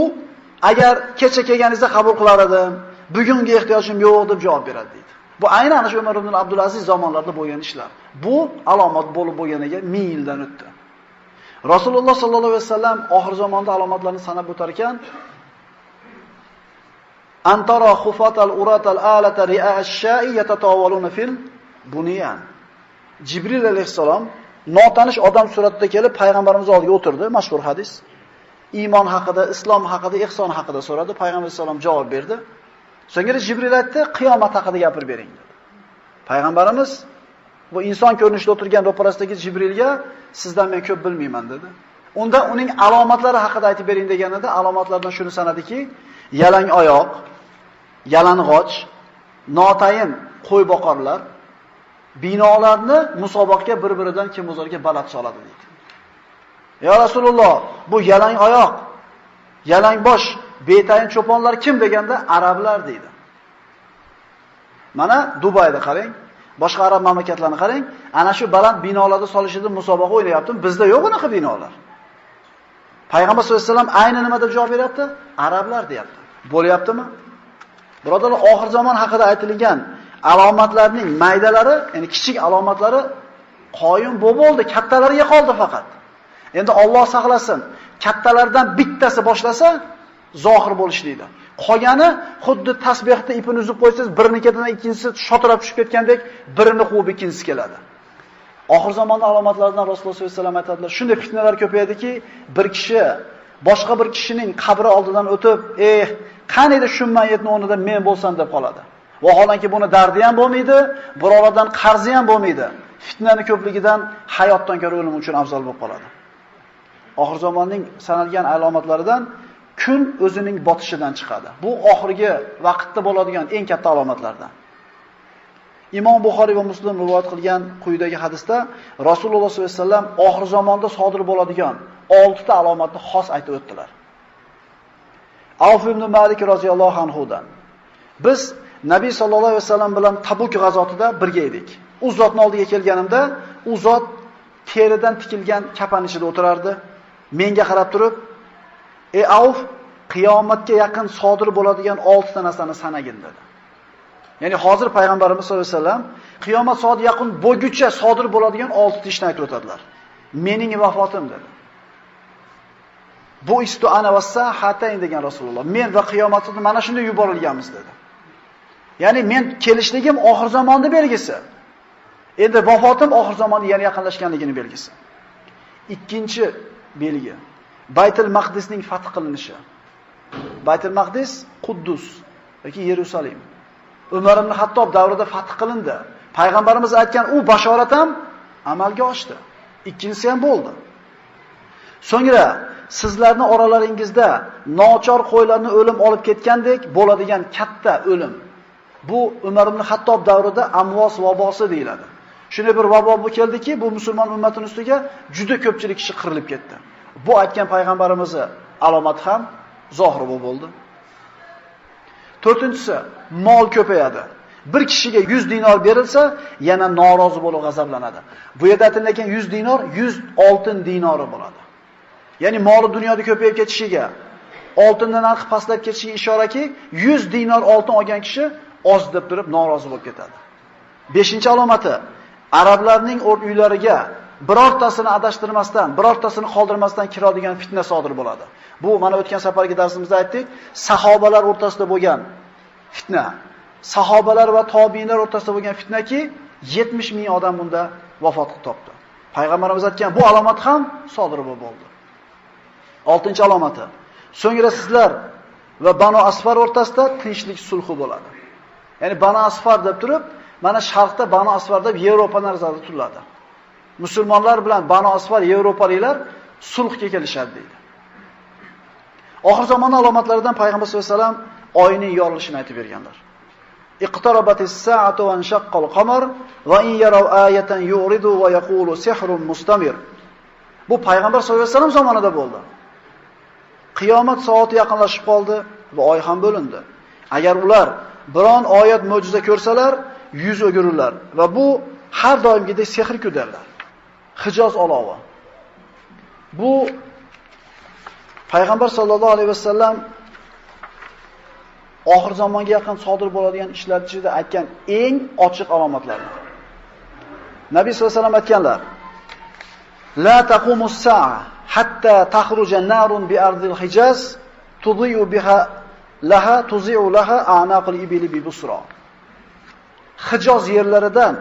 agar kecha kelganingizda qabul qilar edim, bugungi ehtiyojim yo'q deb javob beradi deydi. Bu aynan ana shu Umar ibn Abdul Aziz zamonlarida bo'lgan ishlar. Bu alomat bo'lib bo'lganiga 1000 yildan o'tdi. Rasululloh sallallohu alayhi vasallam oxir zamonda alomatlarni sanab o'tar ekan, antara khufatal uratal alata ri'a ash-sha'i yatatawaluna fil bunyan. Jibril alayhissalom notanish odam suratida kelib payg'ambarimiz oldiga o'tirdi, mashhur hadis. Iymon haqida, islom haqida, ihson haqida so'radi, payg'ambar alayhissalom javob berdi. So'ngra Jibril aytdi, qiyomat haqida gapirib bering dedi. Payg'ambarimiz bu inson ko'rinishida o'tirgan ro'parasidagi Jibrilga sizdan men ko'p bilmayman dedi. Unda uning alomatlari haqida aytib bering deganida alomatlardan shuni sanadiki, yalang oyoq, yalang'och, notayin qo'y boqarlar binolarni musobaqaga bir-biridan kim o'zlariga baland soladi deydi. Ya Rasululloh, bu yalang oyoq, yalang bosh, betayin cho'ponlar kim deganda arablar deydi. Mana Dubayda qarang, boshqa arab mamlakatlarini qarang, ana shu baland binolarda solishida musobaqa o'ynayapti. Bizda yo'q unaqa binolar. Payg'ambar sollallohu alayhi vasallam ayni nima deb javob beryapti? Arablar deyapti. Bo'lyaptimi? Birodarlar, oxir zamon haqida aytilgan alomatlarning maydalari, ya'ni kichik alomatlari qoyim bo'ldi, kattalariga qoldi faqat. Endi Alloh saqlasin, kattalardan bittasi boshlasa zohir bo'lishlaydi. Qolgani xuddi tasbehda ipini uzib qo'ysangiz, birinikidan ikkinchisi shotirab tushib ketgandek, birini quvib ikkinchisi keladi. Oxir zamonda alomatlaridan Rasululloh sollallohu alayhi vasallam aytadilar, shunday fitnalar ko'paydiki, bir kishi boshqa bir kishining qabri oldidan o'tib, qani edi shu mayitning o'rnida men bo'lsam deb qoladi. Vaholanki buni dardi ham bo'lmaydi, birovlardan qarzi ham bo'lmaydi. Fitnaning ko'pligidan hayotdan ko'ra o'lim uchun afzal bo'lib qoladi. Oxir zamonning sanalgan alomatlaridan kun o'zining botishidan chiqadi. Bu oxirgi vaqtda bo'ladigan eng katta alomatlardan. Imom Buxoriy va Muslim rivoyat qilgan quyidagi hadisda Rasululloh sollallohu alayhi vasallam oxir zamonda sodir bo'ladigan 6 ta alomatni xos aytib o'tdilar. Avf ibn Malik roziyallohu anhudan: Biz Nabiy sallallohu alayhi vasallam bilan Tabuk g'azotida birga edik. U zotning oldiga kelganimda, u zot teridan tikilgan kapan ichida o'tirardi. Menga qarab turib: "Ey Avf, qiyomatga yaqin sodir bo'ladigan 6 ta narsani sanagin" dedi. Ya'ni hozir payg'ambarimiz sollallohu alayhi vasallam qiyomat soati yaqin bo'lguncha sodir bo'ladigan 6 ta ishni aytib o'tadilar. Mening vafotim dedi. Bu istu ana vassa hatayn degan Rasululloh. Men va qiyomatni mana shunday yuborilganmiz dedi. Ya'ni men kelishligim oxir zamonning belgisi. Endi vafotim oxir zamonga yana yaqinlashganligining belgisi. Ikkinchi belgi Baytul Maqdisning fath qilinishi. Baytul Maqdis Quddus yoki Yerusalim. Umar ibn Hattob davrida fath qilindi. Payg'ambarimiz aytgan u bashorat ham amalga oshdi. Ikkinchisi ham bo'ldi. So'ngra sizlarning oralaringizda nochor qo'ylarni o'lim olib ketgandek bo'ladigan katta o'lim. Bu Umar ibn Hattob davrida Amvos vabosi deyiladi. Shunday bir vabo bu keldiki, bu musulmon ummatining ustiga juda ko'pchilik kishi qirilib ketdi. Bu aytgan payg'ambarimizning alomati ham zohir bo'ldi. To'rtinchisi, mol ko'payadi. Bir kishiga 100 dinor berilsa, yana norozi bo'lib g'azablanadi. Bu yerda aytilgan 100 dinor 100 oltin dinori bo'ladi. Ya'ni moli dunyoda ko'payib ketishiga, oltinning narxi pastlab ketishiga ishoraki, 100 dinor oltin olgan kishi oz deb turib norozi bo'lib ketadi. 5-alomati arablarning uylariga birortasini adashtirmasdan, birortasini qoldirmasdan kiradigan fitna sodir bo'ladi. Bu mana o'tgan safargi darsimizda aytdik, sahobalar o'rtasida bo'lgan fitna. Sahobalar va tobiinlar o'rtasida bo'lgan fitnaki 70 ming odam bunda vafot topdi. Payg'ambarimiz aytgan bu alomat ham sodir bo'ldi. 6-alomati. So'ngra sizlar va Banu Asfar o'rtasida tinchlik sulhi bo'ladi. Ya'ni Banu Asfar deb turib, mana sharqda Banu Asfar deb Yevropa nazarda tutiladi. Musulmonlar bilan Banu Asfar Yevropaliklar sulhga kelishadi deydi. Oxir zamon alomatlaridan payg'ambar sollallohu alayhi vasallam oyning yorilishini aytib berganlar. Iqtarabatis sa'atu wa inshaqqal qamar va in yaraw ayatan yuridu va yaqulu sihrun mustamir. Bu payg'ambar sollallohu alayhi vasallam zamonida bo'ldi. Qiyomat soati yaqinlashib qoldi va oy ham bo'lindi. Agar ular biron oyat mo'jiza ko'rsalar, yuz o'girurlar va bu har doimgidek sehr-ku derlar. Hijoz olovi. Bu payg'ambar sollallohu alayhi vasallam oxir zamonga yaqin sodir bo'ladigan ishlar ichida aytgan eng ochiq alomatlar. Nabiy sollallohu alayhi vasallam aytganlar: La taqumus sa'a hatta takhruja narun bi ardil Hijaz tudhi'u biha laha tuzi'u laha a'naqul ibili bi Busra. Hijoz yerlaridan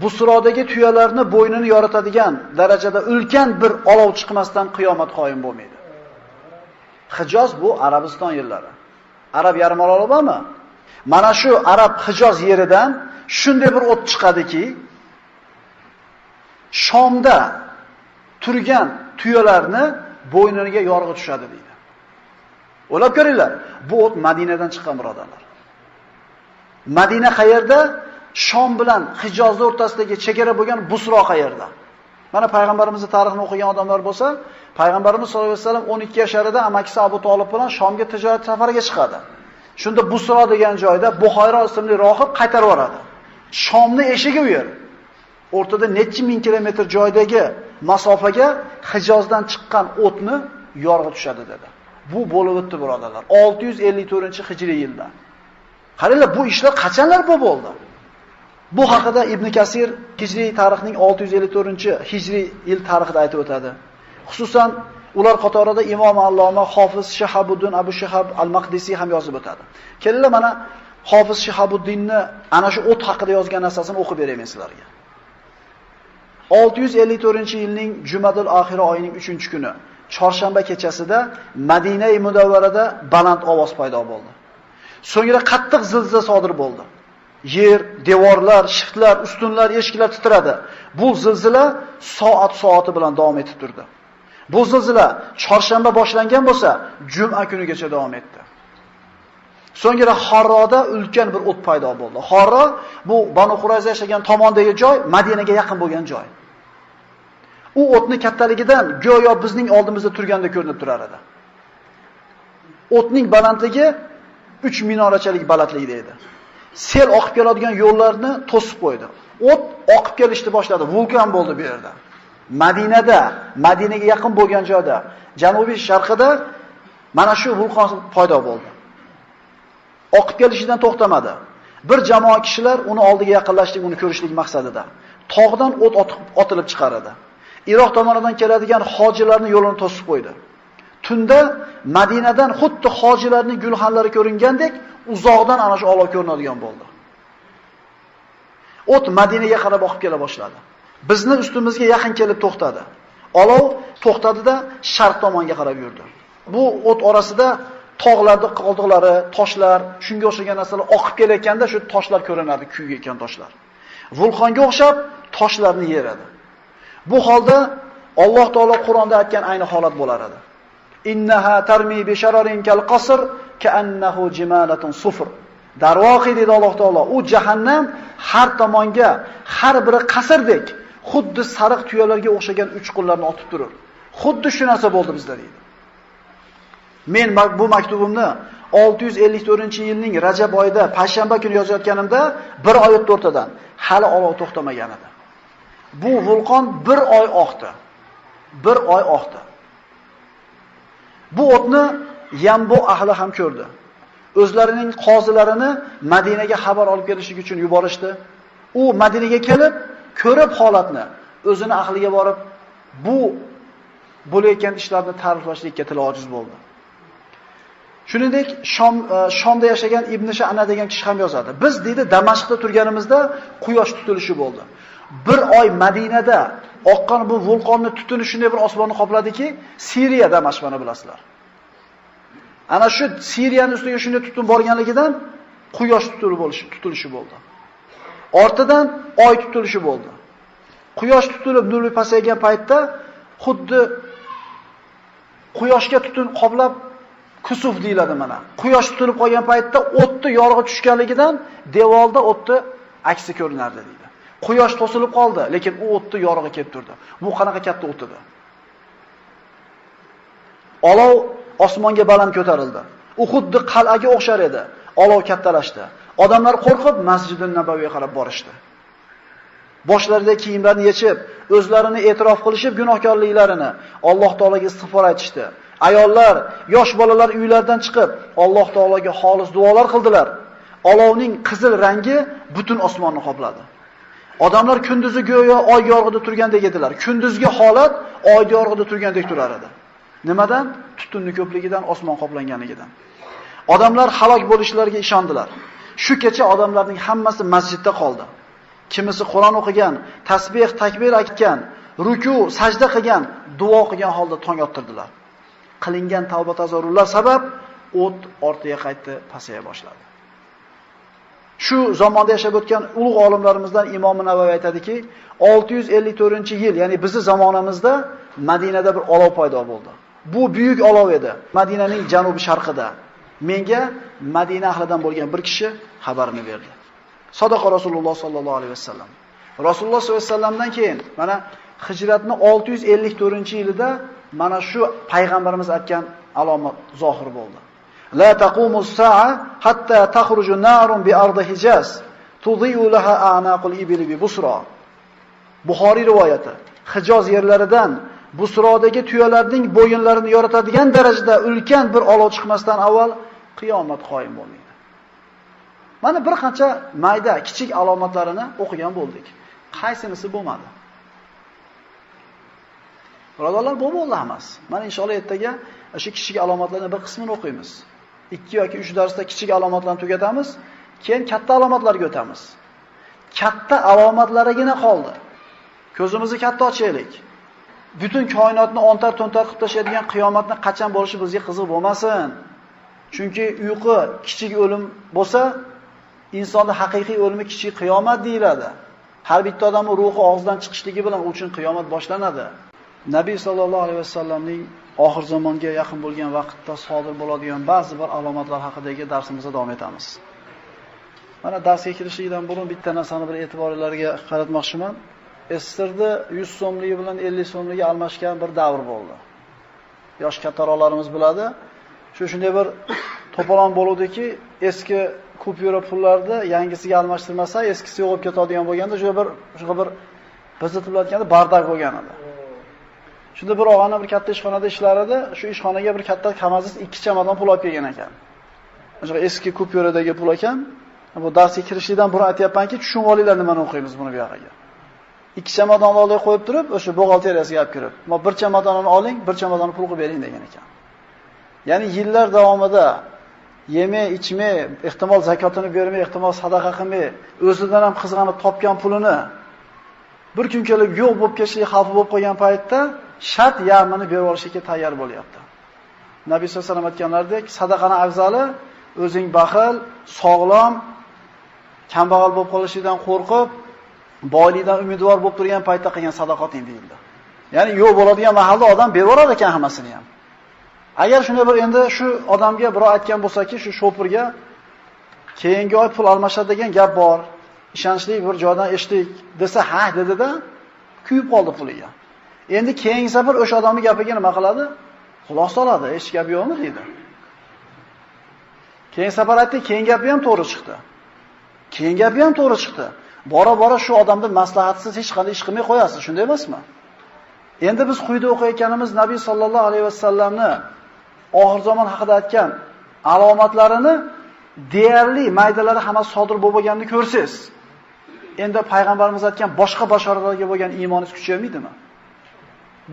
Busrodagi tuyalarni bo'ynini yoritadigan darajada ulkan bir olov chiqmasdan qiyomat qoyim bo'lmaydi. Hijoz bu Arabiston yerlari. Arab yarim oroli bormi? Mana shu Arab Hijoz yeridan shunday bir o't chiqadiki, Shomda turgan tuyalarni bo'yniga yorg'i tushadi deydi. O'ylab ko'ringlar, bu o't Madinadan chiqqan birodarlar. Madina qayerda? Shom bilan Hijozning o'rtasidagi chegara bo'lgan Busro qayerda? Mana payg'ambarimizning tarixini o'qigan odamlar bo'lsa, payg'ambarimiz sollallohu alayhi vasallam 12 yasharida amakisi Abu Talib bilan Shomga tijorat safariga chiqadi. Shunda Busro degan joyda Buxayro ismli rohib qaytarib yoradi. Shomning eshigi u yer. O'rtada necha ming kilometr joydagi masofaga Hijozdan chiqqan o'tni yorg'i tushadi dedi. Bu bo'lib o'tdi birodarlar. 654-hijriy yilda. Qaranglar, bu ishlar qachonlar bo'ldi? Bu haqida Ibn Kasir hijriy tarixning 654-hijriy yil tarixida aytib o'tadi. Xususan ular qatorida Imom Alloma Hofiz Shahabuddin Abu Shahab al-Maqdisi ham yozib o'tadi. Kelinglar mana Hofiz Shahabuddinni ana shu o't haqida yozgan narsasini o'qib beraman sizlarga. 654-yilning Jumadul Oxira oyining 3-kuni, chorshanba kechasida Madina-i Munawvarada baland ovoz paydo bo'ldi. So'ngra qattiq zilzila sodir bo'ldi. Yer, devorlar, shiftlar, ustunlar, eshiklar titradi. Bu zilzila soati bilan davom etib turdi. Bu zilzila chorshanba boshlangan bo'lsa, juma kunigacha davom etdi. So'ngra Harroda ulkan bir o't paydo bo'ldi. Harro bu Banu Qurayza yashagan tomondagi joy, Madinaga yaqin bo'lgan joy. U o'tni kattaligidan go'yo bizning oldimizda turganda ko'rinib turar edi. O'tning balandligi 3 minorachalik balandlikda edi. Sel oqib keladigan yo'llarni to'sib qo'ydi. O't oqib kelishni boshladi. Vulqon bo'ldi bu yerda. Madinaga yaqin bo'lgan joyda, janubiy sharqida mana shu vulqon paydo bo'ldi. Oqib kelishidan to'xtamadi. Bir jamoa kishilar uni oldiga yaqinlashib, uni ko'rishlik maqsadida tog'dan o't otilib chiqaradi. Iroq tomonidan keladigan hojilarning yo'lini to'sib qo'ydi. Tunda Madinadan xuddi hojilarning gulxanlari ko'ringandek, uzoqdan ana shu olov ko'rinadigan bo'ldi. O't Madinaga qarab oqib kela boshladi. Bizni ustimizga yaqin kelib to'xtadi. Olov to'xtadi-da sharq tomonga qarab yurdi. Bu o't orasida tog'larda qoldiqlari, toshlar, shunga o'xshagan narsalar oqib kelayotganda shu toshlar ko'rinardi, kuygan toshlar. Vulqonga o'xshab toshlarni yeradi. Bu holda Alloh taolo Qur'onda aytgan ayni holat bo'lar edi. Innaha tarmi bi shararin kal qasr ka'annahu jimalatun sufr. Darvoqi dedi Alloh taolo, u jahannam har tomonga, har biri qasrdek, xuddi sariq tuyalarga o'xshagan uchqunlarni otib turur. Xuddi shu narsa bo'ldi bizda deydi. Men bu maktubimni 654-yilning Rajab oyida payshanba kuni yozayotganimda bir oy o'tdi o'rtadan. Hali olov to'xtamagan edi. Bu vulqon bir oy oqdi. Bir oy oqdi. Bu o'tni Yambo ahli ham ko'rdi. O'zlarining qozilarini Madinaga xabar olib kelishlik uchun yuborishdi. U Madinaga kelib, ko'rib holatni, o'zini ahliga borib, bu bo'layotgan ishlarni ta'riflashlikka tili ojiz bo'ldi. Shuningdek, Shomda yashagan Ibn Sha'na degan kishi ham yozadi. Biz deydi Damashqda turganimizda quyosh tutilishi bo'ldi. Bir oy Madinada oqqan bu vulqonni tutuni shunday bir osmonni qopladiki, Siriya Damashqni bilasizlar. Ana shu Siriyaning ustiga shunday tutun borganligidan quyosh tutilishi bo'ldi. Ortidan oy tutilishi bo'ldi. Quyosh tutilib nurli pasaygan paytda xuddi quyoshga tutun qoplab kusuf deyiladi mana. Quyosh tutilib qolgan paytda o'tni yorug'i tushganligidan devorda o'tni aksi ko'rinardi deydi. Quyosh to'silib qoldi, lekin u o'tni yorug'i kelib turdi. Bu qanaqa katta o't edi? Olov osmonga baland ko'tarildi. U xuddi qal'aga o'xshar edi. Olov kattalashdi. Odamlar qo'rqib Masjidun Nabaviyga qarab borishdi. Boshlarida kiyimlarini yechib, o'zlarini e'tirof qilishib gunohkorliklarini Alloh taolaga istig'for aytishdi. Ayollar, yosh bolalar uylaridan chiqib, Alloh taolaga xolis duolar qildilar. Olovning qizil rangi butun osmonni qopladi. Odamlar kunduzi go'yo oy yorug'ida turgandek edilar. Kunduzgi holat oy yorug'ida turgandek turar edi. Nimadan? Tutunning ko'pligidan, osmon qoplanganligidan. Odamlar halok bo'lishlariga ishondilar. Shu kecha odamlarning hammasi masjidda qoldi. Kimisi Qur'on o'qigan, tasbih, takbir aytgan, ruku, sajda qilgan, duo qilgan holda tong ottirdilar. Qilingan tavba tazarrurlar sabab o't ortiga qaytdi, pasaya boshladi. Shu zamonda yashab o'tgan ulug' olimlarimizdan Imom Navoiy aytadiki, 654-yil, ya'ni bizning zamonamizda Madinada bir olov paydo bo'ldi. Bu buyuk olov edi. Madinaning janubi sharqida. Menga Madina ahlidan bo'lgan bir kishi xabarini berdi. Sadaqa Rasululloh sallallohu alayhi vasallam. Rasululloh sallallohu alayhi vasallamdan keyin mana hijratning 654-yilida mana shu payg'ambarimiz aytgan alomat zohir bo'ldi. La taqumus sa'a hatta takhruju narun bi ardi Hijaz tudhi'u laha a'naqul ibli bi Busra. Buxoriy rivoyati. Hijoz yerlaridan Busrodagi tuyalarning bo'yinlarini yoritadigan darajada ulkan bir olov chiqmasdan avval qiyomat qoyim bo'lmaydi. Mana bir qancha mayda, kichik alomatlarini o'qigan bo'ldik. Qaysinisi bo'lmadi? Birodarlar, bu bo'ldi emas. Mana inshaalloh ertaga shu kichik alomatlarning bir qismini o'qiymiz. 2 yoki 3 darsda kichik alomatlarni tugatamiz, keyin katta alomatlarga o'tamiz. Katta alomatlarigina qoldi. Ko'zimizni katta ochaylik. Butun koinotni ontar-to'ntar qilib tashlaydigan qiyomatning qachon bo'lishi bizga qiziq bo'lmasin. Chunki uyqu kichik o'lim bo'lsa, insonning haqiqiy o'limi kichik qiyomat deyiladi. Har bitta odamning ruhi og'zidan chiqishligi bilan u uchun qiyomat boshlanadi. Nabiy sallallohu alayhi vasallamning oxir zamonga yaqin bo'lgan vaqtda sodir bo'ladigan ba'zi bir alomatlar haqidagi darsimizda davom etamiz. Mana darsga kirishlikdan burun bitta narsani bir e'tiborlarga qaratmoqchiman. Estirda 100 so'mligi bilan 50 so'mligi almashgan bir davr bo'ldi. Yosh kattaroqlarimiz biladi. Shunday bir to'polon bo'luvdiki, eski kupyura pullarni yangisiga almashtirmasa, eskisi yo'qib ketadigan bo'lganda, shu bir bizitib o'tganda bardak bo'lgan edi. Shunda bir og'ani bir katta ishxonada ishlar edi. Shu ishxonaga bir katta kamazis 2 chamadon pul olib kelgan ekan. O'sha eski kupyuradagi pul ekan. Bu darsga kirishlikdan burun aytayapmanki, tushunib olinglar nimani o'qiymiz buni bu yoqqa. 2 chamadon olib qo'yib turib, o'sha buxgalteriyasiga olib kirib, "Mo bir chamadonini oling, bir chamadonni pul qilib bering" degan ekan. Ya'ni yillar davomida yemay, ichmay, ehtimol zakotini bermay, ehtimol sadaqa qilmay, o'zidan ham qizg'anib topgan pulini bir kun kelib yo'q bo'lib ketishlik xavfi bo'lib qolgan paytda shart yarmini berib olishga tayyor bo'lyapti. Nabiy sollallohu alayhi vasallam aytganlaridek, sadaqani afzali o'zing baxil, sog'lom, kambag'al bo'lib qolishidan qo'rqib, boylikdan umidvor bo'lib turgan paytda qilgan sadaqating deyildi. Ya'ni yo'q bo'ladigan mahalda odam berib yuborar ekan hammasini ham. Agar shunday bir endi shu odamga birov aytgan bo'lsa-ki, shu shopirga keyingi oy pul almashadi degan gap bor, ishonchli bir joydan eshitdik desa, ha dedi-da, kuyib qoldi puliga. Endi keyingi safar o'sha odamning gapiga nima qiladi? Xulosa oladi, hech gap yo'qmi deydi. Keyin safar aytdi, keyin gapi ham to'g'ri chiqdi. Keyin gapi ham to'g'ri chiqdi. Bora-bora shu odamni maslahatsiz hech qanday ish qilmay qo'yasiz, shunday emasmi? Endi biz quyida o'qiyotganimiz Nabiy sallallohu alayhi vasallamni oxir zamon haqida aytgan alomatlarini deyarli maydalari hamma sodir bo'lganini ko'rsiz. Endi payg'ambarimiz aytgan boshqa bashoratlarga bo'lgan iymoningiz kuchaydimi?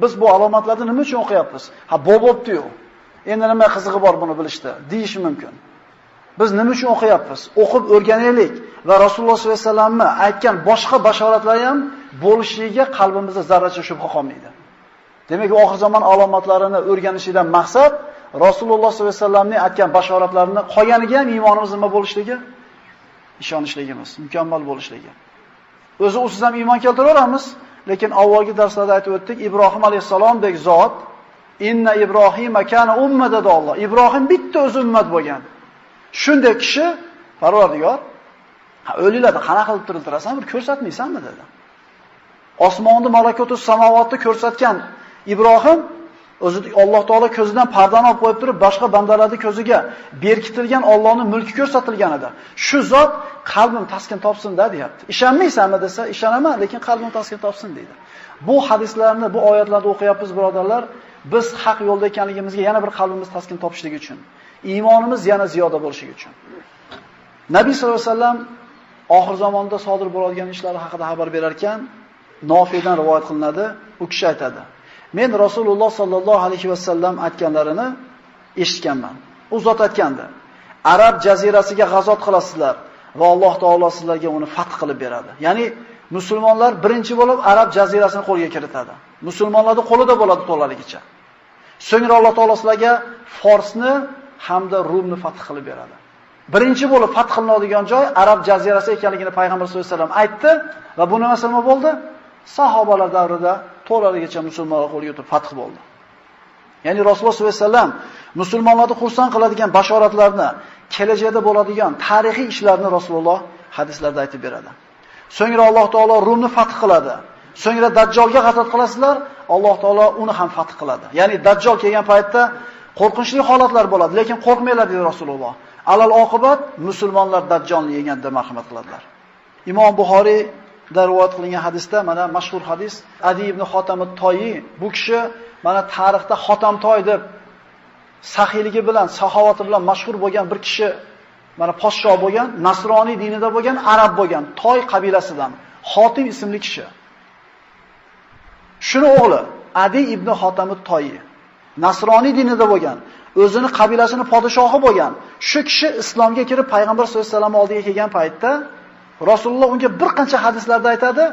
Biz bu alomatlarni nima uchun o'qiyapmiz? Ha, bo'pti-yu. Endi nima qizig'i bor buni bilishda, deyish mumkin. Biz nima uchun o'qiyapmiz? O'qib o'rganaylik va Rasululloh sollallohu alayhi vasallamni aytgan boshqa bashoratlar ham bo'lishligiga qalbimizda zarracha shubha qolmaydi. Demak, oxir zamon alomatlarini o'rganishdan maqsad Rasululloh sollallohu alayhi vasallamning aytgan bashoratlarini qolganiga ham iymonimiz nima bo'lishligi, ishonishligimiz, mukammal bo'lishligi. O'zi usiz ham iymon keltiraveramiz, lekin avvalgi darslarda aytib o'tdik, Ibrohim alayhisalomdek zot, inna Ibrohima kana umma dedi Alloh. Ibrohim bitta o'zi ummat bo'lgan. Shunday kishi Parvardigor, o'liklarni qanaqa qilib tiriltirasan, bir ko'rsatmaysanmi dedi. Osmonni, malakotus samovotni ko'rsatgan Ibrohim o'zi Alloh taolo ko'zidan pardani olib qo'yib turib, boshqa bandalarning ko'ziga berkitilgan Allohning mulki ko'rsatilgan edi. Shu zot qalbim taskin topsin-da deyapti. Ishonmaysanmi desa, ishonaman, lekin qalbim taskin topsin deydi. Bu hadislarni, bu oyatlarni o'qiyapmiz, birodarlar. Biz haq yo'lda ekanligimizga yana bir qalbimiz taskin topishligi uchun, iymonimiz yana ziyoda bo'lishligi uchun. Nabiy sollallohu alayhi vasallam oxir zamonda sodir bo'ladigan ishlar haqida xabar berar ekan, Nofidan rivoyat qilinadi. U kishi aytadi: "Men Rasululloh sallallohu alayhi vasallam aytganlarini eshitganman. U zot aytgandi: Arab jazirasiga g'azot qilasizlar va Alloh taolo sizlarga uni fath qilib beradi." Ya'ni musulmonlar birinchi bo'lib Arab jazirasini qo'lga kiritadi. Musulmonlarning qo'lida bo'ladi to'laligicha. So'ngra Alloh taolo sizlarga Forsni hamda Rumni fath qilib beradi. Birinchi bo'lib fath qilinadigan joy Arab jazirasi ekanligini payg'ambar sollallohu alayhi vasallam aytdi va bu nima bo'ldi? Sahobalar davrida to'laligicha musulmonlar qo'lga o'tib fath bo'ldi. Ya'ni Rasululloh sollallohu alayhi vasallam musulmonlarni xursand qiladigan bashoratlarni, kelajakda bo'ladigan tarixiy ishlarni Rasululloh hadislarda aytib beradi. So'ngra Alloh taolo Rumni fath qiladi. So'ngra Dajjolga g'azot qilasizlar, Alloh taolo uni ham fath qiladi. Ya'ni Dajjol kelgan paytda qo'rqinchli holatlar bo'ladi, lekin qo'rqmanglar dedi Rasululloh. Alal oqibat musulmonlar Dajjolni yeganda marhamat qiladilar. Imom Buxoriy da rivoyat qilingan hadisda mana mashhur hadis, Adi ibn Xotam at-Toyi, bu kishi mana tarixda Xotamtoy deb saxiyligi bilan, saxovati bilan mashhur bo'lgan bir kishi, mana podshoh bo'lgan, nasroniy dinida bo'lgan, arab bo'lgan, Toy qabilasidan, Xotim ismli kishi. Shuni o'g'li Adi ibn Xotam at-Toyi nasroniy dinida bo'lgan, o'zini qabilasining podshohi bo'lgan. Shu kishi islomga kirib payg'ambar sollallohu alayhi vasallam oldiga kelgan paytda Rasululloh unga bir qancha hadislarda aytadi.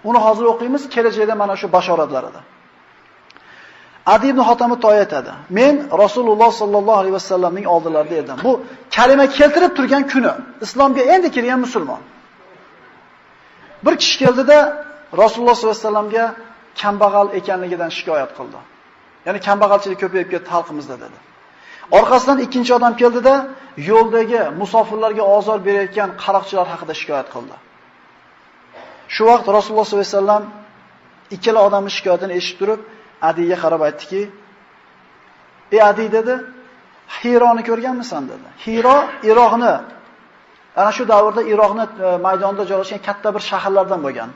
Uni hozir o'qiymiz, kelajakda mana shu bashoratlarida. Adi ibn Xotam at-Toyi aytadi: "Men Rasululloh sallallohu alayhi vasallamning oldilarida edim. Bu kalima keltirib turgan kuni, islomga endi kirgan musulmon. Bir kishi keldida Rasululloh sollallohu alayhi vasallamga kambag'al ekanligidan shikoyat qildi. Ya'ni kambag'alchilik ko'payib ketdi xalqimizda dedi. Orqasidan ikkinchi odam keldida yo'ldagi musofirlarga ozor berayotgan qaroqchilar haqida shikoyat qildi. Shu vaqt Rasululloh sollallohu alayhi vasallam ikkala odamning shikoyatini eshitib turib, Adiyga qarab aytdiki: "Ey Adi" dedi, "Hironi ko'rganmisan?" dedi. Hiro Iroqni, ana shu davrda Iroqni maydonida joylashgan katta bir shaharlardan bo'lgan.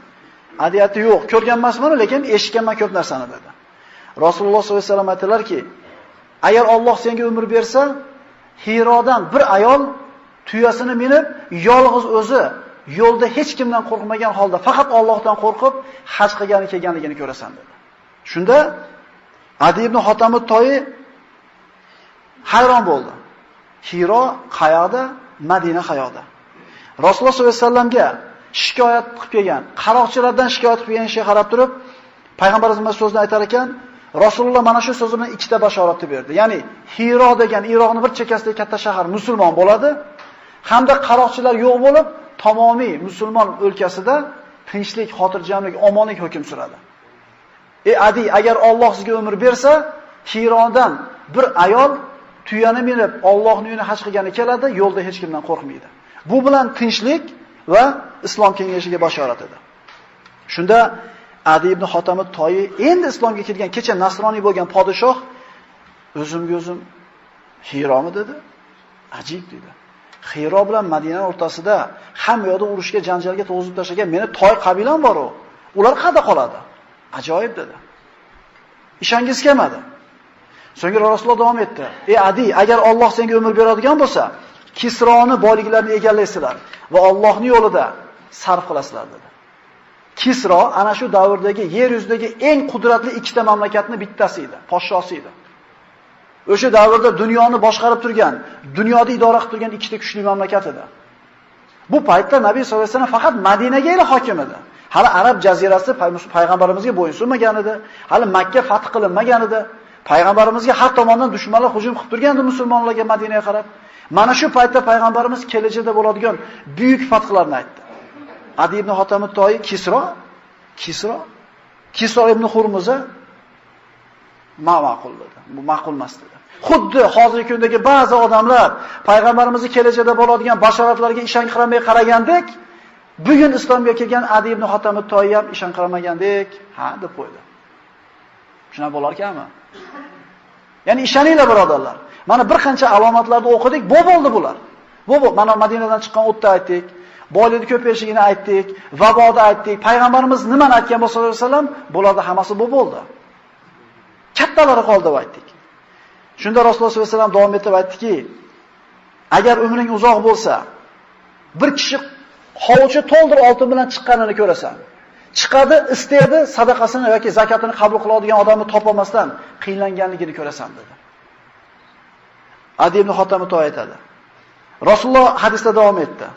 Adi aytdi: "Yo'q, ko'rgan emasman, lekin eshitganman ko'p narsani" dedi. Rasululloh sollallohu alayhi vasallam aytdilarki: "Agar Alloh senga umr bersa, Hirodan bir ayol tuyasini minib, yolg'iz o'zi yo'lda hech kimdan qo'rqmagan holda faqat Allohdan qo'rqib haj kelganligini ko'rasan" dedi. Shunda Adi ibn Hotam toyi hayron bo'ldi. Hiro qayoqda, Madina qayoqda? Rasululloh sollallohu alayhi vasallamga shikoyat qilib kelgan, qaroqchilardan shikoyat qilib kelgan ishga qarab turib, payg'ambarimiz so'zni aytar ekan, Rasululloh mana shu so'zi bilan ikkita bashoratni berdi. Ya'ni Hiro degan Iroqning bir chekkasidagi katta shahar musulmon bo'ladi, hamda qaroqchilar yo'q bo'lib, tamomiy musulmon o'lkasida tinchlik, xotirjamlik, omonlik hukm suradi. Ey Adi, agar Alloh sizga umr bersa, Hirodan bir ayol tuyani minib Allohning uyini haj qilgani keladi, yo'lda hech kimdan qo'rqmaydi. Bu bilan tinchlik va islom kengashiga bashorat edi. Shunda Adi ibn Hotam toyi endi islomga kirgan, kecha nasroniy bo'lgan podshoh o'zimga o'zim Hiromi dedi. Ajib dedi. Hiro bilan Madina o'rtasida hamma yoqda urushga, janjalga to'g'izib tashlagan meni toy qabilam bor-ku. Ular qayerda qoladi? Ajoyib dedi. Ishongiz kelmadi. So'ngra Rasululloh davom etdi. Ey Adi, agar Alloh senga umr beradigan bo'lsa, Kisroni boyliklarini egallaysizlar va Allohning yo'lida sarf qilasizlar dedi. Kisro ana shu davrdagi yer yuzidagi eng qudratli ikkita mamlakatning bittasi edi, podshosi edi. O'sha davrda dunyoni boshqarib turgan, dunyoda idora qilib turgan ikkita kuchli mamlakat edi. Bu paytda Nabiy sollallohu alayhi vasallam faqat Madinaga hokim edi. Hali Arab jazirasi payg'ambarimizga bo'ysunmagan edi. Hali Makka fath qilinmagan edi. Payg'ambarimizga har tomondan dushmanlar hujum qilib turgandi musulmonlarga Madinaga qarab. Mana shu paytda payg'ambarimiz kelajakda bo'ladigan buyuk fathlarni aytdi. Adi ibn Hotam toyi Kisro ibn Hurmuza ma'qul dedi. Bu ma'qul emas dedi. Xuddi hozirgi kundagi ba'zi odamlar payg'ambarimizning kelajakda bo'ladigan bashoratlarga ishonqiramay qaragandek, bugun islomga kelgan Adi ibn Hotam toyi ham ishonqiramagandek, ha deb qo'ydi. Shuna bo'larkanmi? Ya'ni ishoninglar birodarlar. Mana bir qancha alomatlarni o'qidik, bu bo'ldi bular. Bu mana Madinadan chiqqan o'tda aytdik, boylikni ko'payishini aytdik, vaboni aytdik. Payg'ambarimiz nimani aytgan bo'lsa sollallohu alayhi vasallam, bularda hammasi bu bo'ldi. Kattalari qoldi deb aytdik. Shunda Rasululloh sollallohu alayhi vasallam davom etib aytdiki, agar umring uzoq bo'lsa, bir kishi hovuchi to'ldir oltin bilan chiqqanini ko'rasan. Chiqadi, istedi, sadaqasini yoki zakatini qabul qiladigan odamni topolmasdan qiynlanganligini ko'rasan dedi. Adi ibn Hotam to'y aytadi. Rasululloh hadisda davom etdi.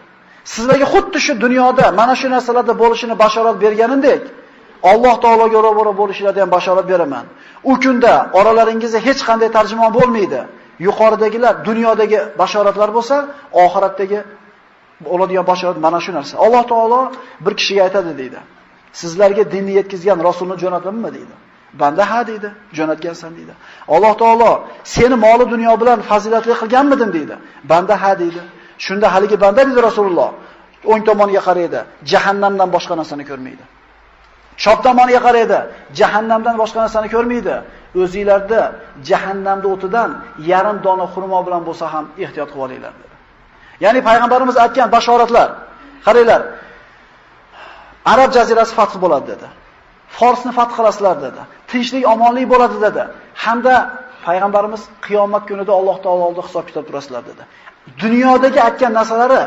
Sizlarga xuddi shu dunyoda mana shu narsalarda bo'lishini bashorat berganimdek, Alloh taologa ro'baro bo'lishlarga ham bashorat beraman. U kunda oralaringizda hech qanday tarjimon bo'lmaydi. Yuqoridagilar dunyodagi bashoratlar bo'lsa, oxiratdagi bo'ladigan bashorat mana shu narsa. Alloh taolo bir kishiga aytadi deydi. Sizlarga dinni yetkazgan rasulni jo'natdimmi deydi. Banda ha deydi, jo'natgansan deydi. Alloh taolo seni moli dunyo bilan fazilatli qilganmidim deydi. Banda ha deydi. Shunda haligi banda deydi Rasululloh, o'ng tomoniga qaraydi, jahannamdan boshqa narsani ko'rmaydi. Chop tomoniga qaraydi, jahannamdan boshqa narsani ko'rmaydi. O'zingizlarda jahannamda o'tidan yarim dona xurmo bilan bo'lsa ham ehtiyot qilib olinglar dedi. Ya'ni payg'ambarimiz aytgan bashoratlar, qaranglar. Arab jazirasi fath bo'ladi dedi. Forsni fath qilasizlar dedi. Tinchlik, omonlik bo'ladi dedi. Hamda payg'ambarimiz qiyomat kunida Alloh taolo oldida hisob-kitob turasizlar dedi. Dunyodagi aytgan narsalari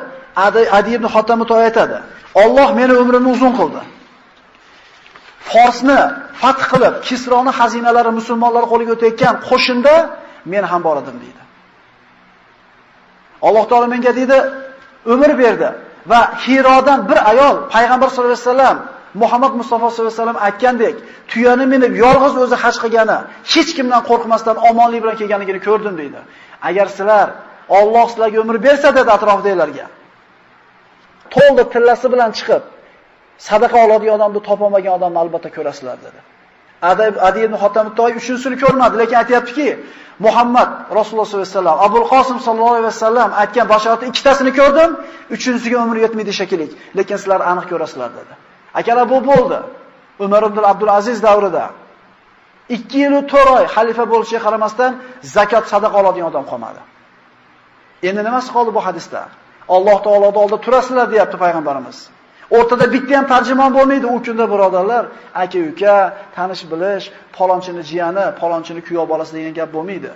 Adi ibn Hotam to'y aytadi. Alloh meni umrimni uzun qildi. Forsni fath qilib, Kisroni xazinalari musulmonlar qo'liga o'tayotgan qo'shinda men ham bor edim deydi. Alloh taolo menga deydi, umr berdi va Hirodan bir ayol payg'ambar sollallohu alayhi vasallam Muhammad Mustafa sollallohu alayhi vasallam aytgandek, tuyani minib yolg'iz o'zi haj qilgani, hech kimdan qo'rqmasdan omonlik bilan kelganligini ko'rdim deydi. Agar sizlar Alloh sizlarga umr bersa dedi atrofdagilarga, to'ldi tillasi bilan chiqib sadaqa oladigan odamni topolmagan odamni albatta ko'rasizlar dedi. Adi ibn Xotam Toy 3-sini ko'rmadi, lekin aytayaptiki, Muhammad Rasululloh sollallohu alayhi vasallam, Abul Qosim sallallohu alayhi vasallam aytgan bashoratning ikkitasini ko'rdim, 3-siga umr yetmaydi shekilli, lekin sizlar aniq ko'rasizlar dedi. Akalar bu bo'ldi. Umar ibn Abdulaziz davrida 2 yil 4 oy xalifa bo'lishiga qaramasdan zakot sadaqa oladigan odam qolmadi. Endi nimasi qoldi bu hadisda? Alloh taoloning oldida turasizlar deyapti payg'ambarimiz. O'rtada bitta ham tarjimon bo'lmaydi u kunda birodarlar, aka-uka, tanish bilish, palonchini jiyani, palonchini kuyov bolasi degan gap bo'lmaydi.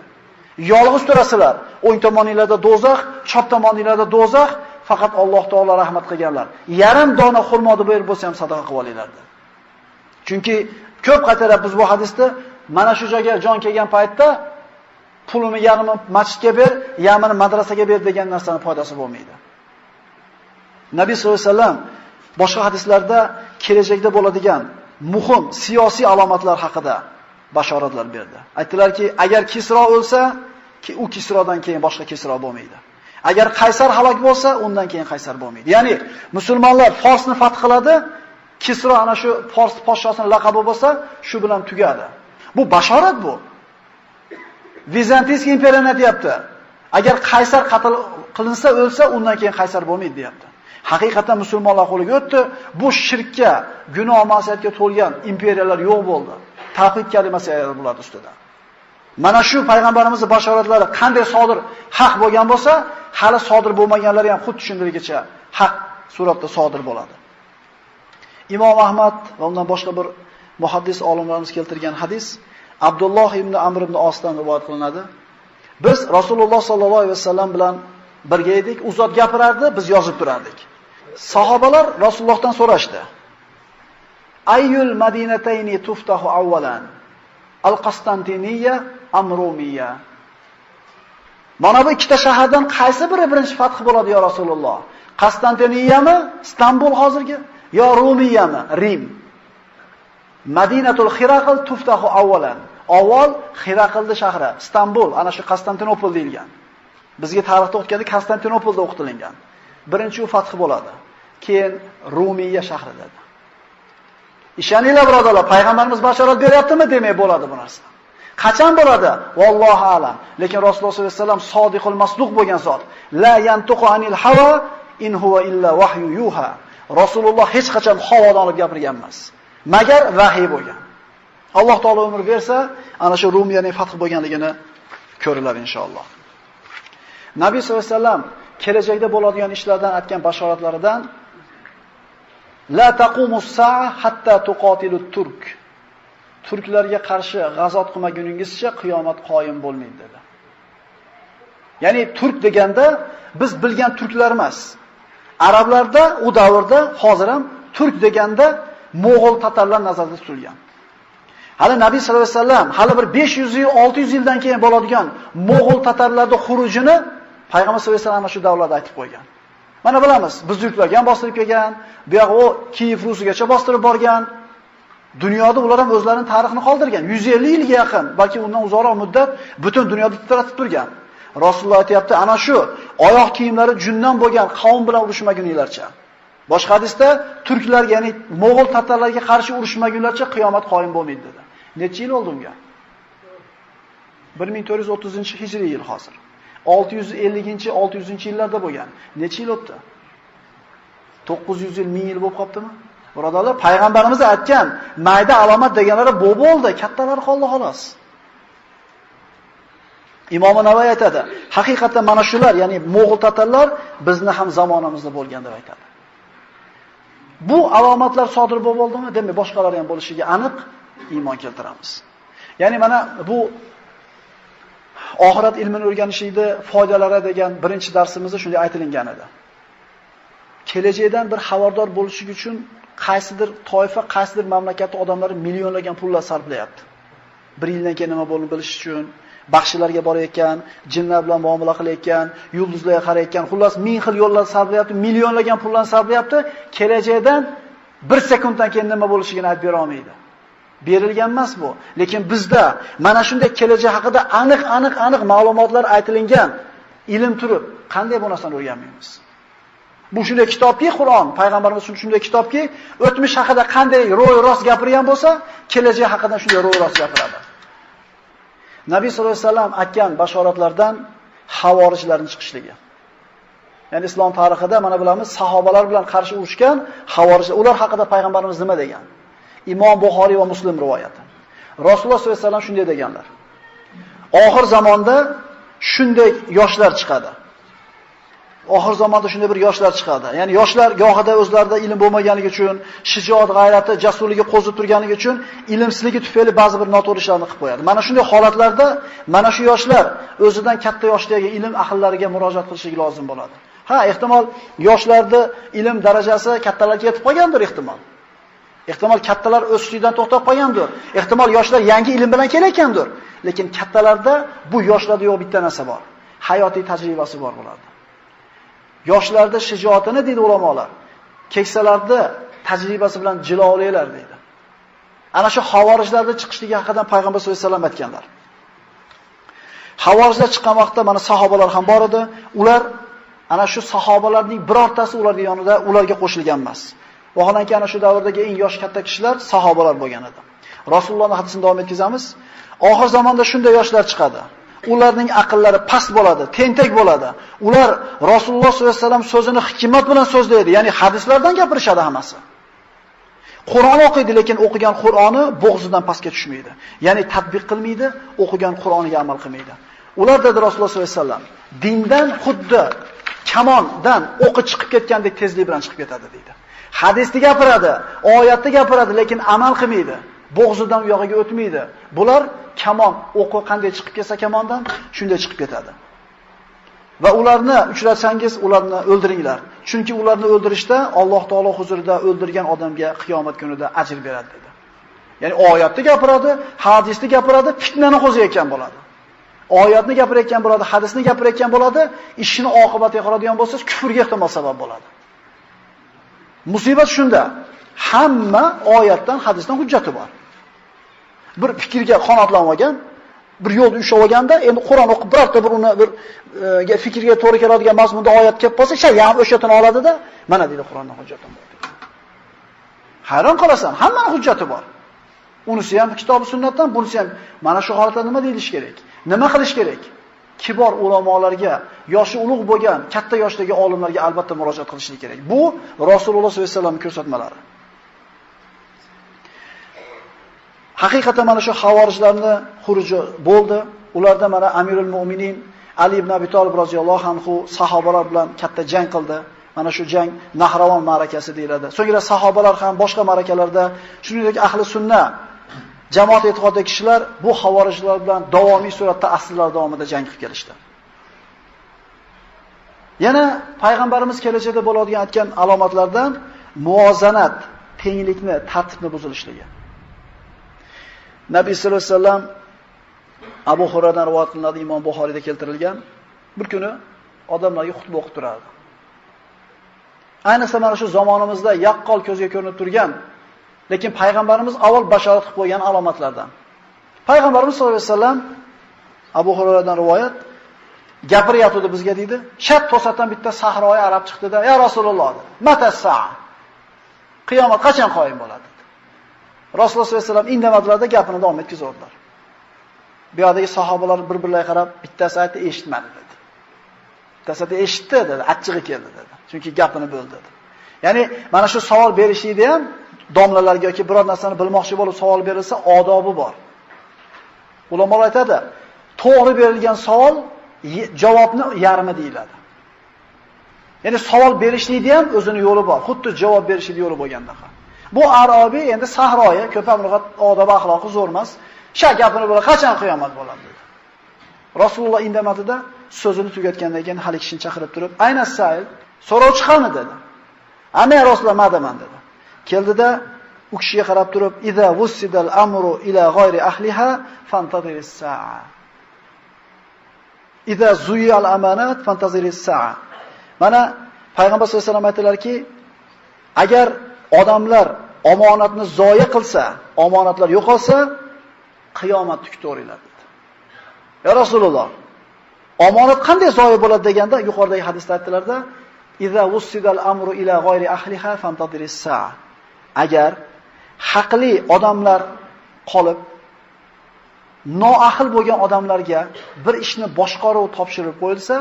Yolg'iz turasizlar. O'ng tomoningizda do'zax, chap tomoningizda do'zax, faqat Alloh taolo rahmat qilganlar. Yarim dona xurmoni berib bo'lsa ham sadaqa qilib olinglardi. Chunki ko'p qaytarib biz bu hadisda mana shu joyga jon kelgan paytda pulini yarmi masjidga ber, yarmini madrasaga ber degan narsaning foydasi bo'lmaydi. Nabiy sollallohu alayhi vasallam boshqa hadislarda kelajakda bo'ladigan muhim siyosiy alomatlar haqida bashoratlar berdi. Aytdilarki, agar Kisro o'lsa, u Kisrodan keyin boshqa Kisro bo'lmaydi. Agar Qaysar halok bo'lsa, undan keyin Qaysar bo'lmaydi. Ya'ni musulmonlar Forsni fath qiladi, Kisro ana shu Fors podshosining laqabi bo'lsa, shu bilan tugadi. Bu bashorat bu. Vizantiy imperiyani aytayapti. Agar Qaysar qatl qilinsa, o'lsa, undan keyin Qaysar bo'lmaydi, deyapti. Haqiqatan musulmonlar qo'liga o'tdi. Bu shirkka, gunoh ma'siyatga to'lgan imperiyalar yo'q bo'ldi. Tavhid kalimasi ayollar bo'ladi ustida. Mana shu payg'ambarimizning bashoratlari qanday sodir haq bo'lgan bo'lsa, hali sodir bo'lmaganlari ham xuddi shundaygacha haq suratda sodir bo'ladi. Imom Ahmad va undan boshqa bir muhaddis olimlarimiz keltirgan hadis Abdulloh ibn Amr ibn Osdan rivoyat qilinadi. Biz Rasululloh sallallohu alayhi vasallam bilan birga edik, u zot gapirardi, biz yozib turardik. Sahobalar Rasulullohdan so'rashdi. Ayyul madinatayni tuftahu awwalan? Al-Qastantiniya am Rumiya? Mana bu ikkita shahardan qaysi biri birinchi fath bo'ladi ya Rasululloh? Qastantiniyami, Istanbul hozirgi, yo Rumiyami, Rim? Madinatul Xiraql tuftahu awwalan. Avval Xiraqlning shahri, Istanbul, ana shu Konstantinopol deyilgan. Bizga tarixda o'tganda Konstantinopolda o'qitilgan. Birinchi u fath bo'ladi. Keyin Rumiya shahri dedi. Ishoninglar birodarlar, payg'ambarimiz bashorat beryaptimi demay bo'ladi bu narsa. Qachon bo'ladi? Vallohu alam. Lekin Rasululloh sollallohu alayhi vasallam sodiqul masduq bo'lgan zot. La yantuqu anil hawa in huwa illa wahyu yuha. Rasululloh hech qachon havodan olib gapirgan emas. Magar vahiy bo'lgan. Alloh taolo umr bersa, ana shu Rumiyaning fath bo'lganligini ko'rilar inshaalloh. Nabiy sollallohu alayhi vasallam kelajakda bo'ladigan ishlardan aytgan bashoratlaridan la taqumus sa'a hatta tuqatilut turk. Turklarga qarshi g'azot qilmaguningizcha qiyomat qoyim bo'lmaydi dedi. Ya'ni turk deganda biz bilgan turklar emas. Arablarda u davrda hozir ham turk deganda mo'g'ul tatarlar nazarda tutilgan. Hali Nabiy sollallohu alayhi vasallam hali bir 500 yil, 600 yildan keyin bo'ladigan mo'g'ul tatarlarning xurujini Payg'ambar sollallohu alayhi vasallam shu davrlarda aytib qo'ygan. Mana bilamiz, biz turklarga ham bostirib kelgan, bu yoq u Kiyev Rusiyaga bostirib borgan. Dunyoda ular ham o'zlarining tarixini qoldirgan. 150 yilga yaqin, balki undan uzoqroq muddat butun dunyoda titratib turgan. Rasululloh aytayapti, ana shu oyoq kiyimlari jundan bo'lgan qavm bilan urushmaguninglarcha. Boshqa hadisda turklarga, ya'ni mo'g'ul tatarlarga qarshi urushmagunlarcha qiyomat qoyim bo'lmaydi dedi. Necha yil oldi unga? 1430-hijriy yil hozir. 650-600-yillarda bo'lgan. Necha yil o'tdi? 900 yil, 1000 yil bo'lib qoptimi? Birodarlar, payg'ambarimiz aytgan mayda alomat deganlari bu bo'ldi, kattalar qoldi xolos. Imom Navoiy aytadi, haqiqatan mana shular, ya'ni mo'g'ul tatarlar bizni ham zamonamizda bo'lgan deb aytadi. Bu alomatlar sodir bo'ldimi? Demak, boshqalari ham bo'lishiga aniq iymon keltiramiz. Ya'ni mana bu oxirat ilmini o'rganishlikda foydalari degan birinchi darsimizda shunday aytilgan edi. Kelajakdan bir xabardor bo'lish uchun qaysidir toifa, qaysidir mamlakatning odamlari millionlagan pullar sarflayapti. Bir yildan keyin nima bo'lishini bilish uchun, baxshilarga borayotgan, jinlar bilan muomala qilayotgan, yulduzlarga qarayotgan, xullas ming xil yo'llar sarflayapti, millionlagan pullarni sarflayapti. Kelajakdan bir sekunddan keyin nima bo'lishini aytib bera olmaydi. Berilgan emas bu. Lekin bizda mana shunday kelajak haqida aniq ma'lumotlar aytilingan ilm turib, qanday bu narsani o'rganmaymiz? Bu shunday kitobki, Qur'on, payg'ambarimiz shunday kitobki, o'tmish haqida qanday ro'y rost gapirgan bo'lsa, kelajak haqida shunday ro'y rost gapiradi. Nabiy sollallohu alayhi vasallam aytgan bashoratlardan havorijlarning chiqishligi. Ya'ni islom tarixida mana bilamiz, sahobalar bilan qarshi urushgan havorijlar, ular haqida payg'ambarimiz nima degan? Imom Buxoriy va Muslim rivoyati. Rasululloh sollallohu alayhi vasallam shunday deganlar: Oxir zamonda shunday yoshlar chiqadi. Oxir zamonda shunday bir yoshlar chiqadi. Ya'ni yoshlar gohida o'zlarida ilm bo'lmaganligi uchun, shijoat, g'ayrati, jasurligi qo'zib turganligi uchun ilmsizligi tufayli ba'zi bir noto'g'ri ishlarni qilib qo'yadi. Mana shunday holatlarda mana shu yoshlar o'zidan katta yoshdagi ilm ahllariga murojaat qilishligi lozim bo'ladi. Ha, ehtimol yoshlarda ilm darajasi kattalarga yetib qolgandir ehtimol. Ehtimol kattalar o'sishdan to'xtab qolgandir. Ehtimol yoshlar yangi ilm bilan kelayotgandir. Lekin kattalarda bu yoshlarda yo'q bitta narsa bor. Hayotiy tajribasi bor bo'ladi. Yoshlarda shijoatini deydi ulamolar, keksalarda tajribasi bilan jilolaylar deydi. Ana shu havorijlarda chiqishligi haqida payg'ambar sollallohu alayhi vasallam aytganlar. Havorijlar chiqqan vaqtda mana sahobalar ham bor edi. Ular ana shu sahobalarning birortasi ularning yonida ularga qo'shilgan emas. Vaholanki ana shu davrdagi eng yosh katta kishilar sahobalar bo'lgan edi. Rasulullohning hadisini davom etkazamiz. Oxir zamonda shunday yoshlar chiqadi. Ularning aqllari past bo'ladi, tentak bo'ladi. Ular Rasululloh sollallohu alayhi vasallam so'zini hikmat bilan so'zlaydi, ya'ni hadislardan gapirishadi hammasi. Qur'on o'qiydi, lekin o'qigan Qur'oni bo'g'zidan pastga tushmaydi. Ya'ni tatbiq qilmaydi, o'qigan Qur'oniga amal qilmaydi. Ular dedi Rasululloh sollallohu alayhi vasallam, dindan xuddi kamondan o'qi chiqib ketgandek tezlik bilan chiqib ketadi deydi. Hadisni gapiradi, oyatni gapiradi, lekin amal qilmaydi. Bo'g'zidan u yog'iga o'tmaydi. Bular kamon, o'qi qanday chiqib ketsa kamondan, shunday chiqib ketadi. Va ularni uchratsangiz, ularni o'ldiringlar. Chunki ularni o'ldirishda Alloh taolo huzurida o'ldirgan odamga qiyomat kunida ajr beradi dedi. Ya'ni oyatni gapiradi, hadisni gapiradi, fitnani qo'zayotgan bo'ladi. Oyatni gapirayotgan bo'ladi, hadisni gapirayotgan bo'ladi, ishini oqibatiga qaraydigan bo'lsangiz, kufrga ehtimol sabab bo'ladi. Musibat shunda. Hamma oyatdan, hadisdan hujjati bor. Bir fikrga qanotlanib olgan, bir yo'lda ushlab olganda, endi Qur'on o'qib birorta bir uni bir fikrga to'g'ri keladigan mazmunda oyat kelib qolsa, shay ham o'shatini oladi-da, mana deydi Qur'ondan hujjatim bor. Hayron qolasan, hammaning hujjati bor. Unisi ham kitobi sunnatdan, bunisi ham. Mana shu holatda nima deyilish kerak? Nima qilish kerak? Kibor ulamolarga, yoshi ulug' bo'lgan, katta yoshdagi olimlarga albatta murojaat qilishlik kerak. Bu Rasululloh sollallohu alayhi vasallam ko'rsatmalari. Haqiqatan mana shu havorijlarni xuruji bo'ldi. Ularda mana Amirul Mu'minin Ali ibn Abi Talib roziyallohu anhu sahobalar bilan katta jang qildi. Mana shu jang Nahravon ma'rakasi deyiladi. So'ngra sahobalar ham boshqa ma'rakalarda, shuningdek ahli sunna jamoat e'tiqodidagi kishilar bu havorijlar bilan davomiy suratda asrlar davomida jang qilib kelishdi. Yana payg'ambarimiz kelajakda bo'ladigan aytgan alomatlardan muvozanat, tenglikni, tartibni buzilishligi. Nabiy sollallohu alayhi vasallam Abu Hurayradan rivoyat qilinadi, Imom Buxoriyda keltirilgan. Bir kuni odamlarga xutba o'qib turardi. Ayniqsa mana shu zamonimizda yaqqol ko'zga ko'rinib turgan, lekin payg'ambarimiz avval bashorat qilib qo'ygan alomatlardan. Payg'ambarimiz sollallohu alayhi vasallam Abu Hurayradan rivoyat gapiryapti bizga deydi. Shat to'satdan bitta sahroyi arab chiqdi-da, "Ya Rasululloh, mata saa?" Qiyomat qachon qoyim bo'ladi? Rasululloh sollallohu alayhi vasallam indamadilarda gapini davom etkazaverdilar. Bu yerdagi sahobalar bir-birlariga qarab, bittasi aytdi, eshitmadi dedi. Bittasi aytdi, eshitdi dedi, achchig'i keldi dedi. Chunki gapini bo'ldi dedi. Ya'ni mana shu savol berishlikda ham domlalarga yoki biror narsani bilmoqchi bo'lib savol berilsa, odobi bor. Ulamolar aytadi, to'g'ri berilgan savol javobni yarmi deyiladi. Ya'ni savol berishlikda ham o'zining yo'li bor, xuddi javob berishlik yo'li bo'lgandek. Bu Arobiy endi sahroyi, ko'p ham odob axloqi zo'r emas. Sha gapini bo'la qachon qiyomat bo'ladi dedi. Rasululloh indamadida so'zini tugatgandan keyin hali kishini chaqirib turib, "Ayna Sa'il?" So'rovchi qani dedi. "Ana Rasululloh madaman" dedi. Keldida u kishiga qarab turib, "Iza wussidal amru ila g'ayri ahliha fantaziris sa'a. Iza zuyal amanat fantaziris sa'a." Mana payg'ambar sollallohu alayhi vasallam aytdilarki, agar odamlar omonatni zoya qilsa, omonatlar yo'qolsa, qiyomat kutaveringlar dedi. "Ya Rasululloh, omonat qanday zoya bo'ladi?" deganda yuqoridagi hadisda aytdilarda, Idza wusidal amru ila g'ayri ahliha fantadiris sa'a. Agar haqli odamlar qolib noahil bo'lgan odamlarga bir ishni boshqaruv topshirib qo'yilsa,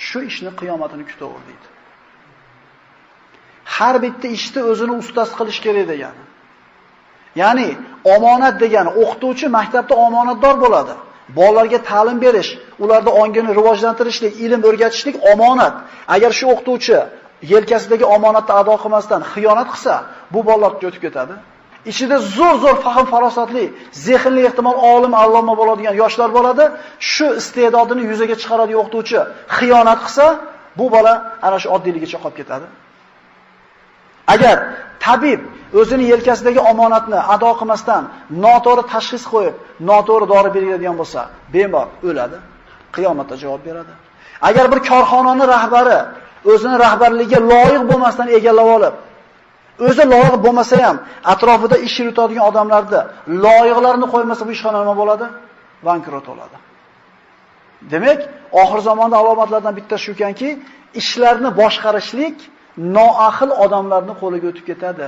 shu ishni qiyomatini kutaver deydi. Har bitta ishni o'zini ustasi qilish kerak degani. Ya'ni omonat degani o'qituvchi maktabda omonatdor bo'ladi. Bolalarga ta'lim berish, ularda ongini rivojlantirishlik, ilm o'rgatishlik omonat. Agar shu o'qituvchi yelkasidagi omonatni ado qilmasdan xiyonat qilsa, bu bolalar o'tib ketadi. Ichida zo'r fahm farosatli, zehnli ehtimol olim, alloma bo'ladigan yoshlar bo'ladi. Shu iste'dodini yuzaga chiqaradigan o'qituvchi xiyonat qilsa, bu bola ana shu oddiyligicha qolib ketadi. Agar tabib o'zini yelkasidagi omonatni ado qilmasdan noto'g'ri tashxis qo'yib, noto'g'ri dori belgiladigan bo'lsa, bemor o'ladi, qiyomatda javob beradi. Agar bir korxonaning rahbari o'zini rahbarligiga loyiq bo'lmasdan egallab olib, o'zi loyiq bo'lmasa ham atrofida ish yuritadigan odamlarni loyiqlarini qo'ymasa, bu ishxona nima bo'ladi? Bankrot bo'ladi. Demak, oxir zamonda alomatlardan bittasi shukanki, ishlarni boshqarishlik noahil odamlarning qo'liga o'tib ketadi.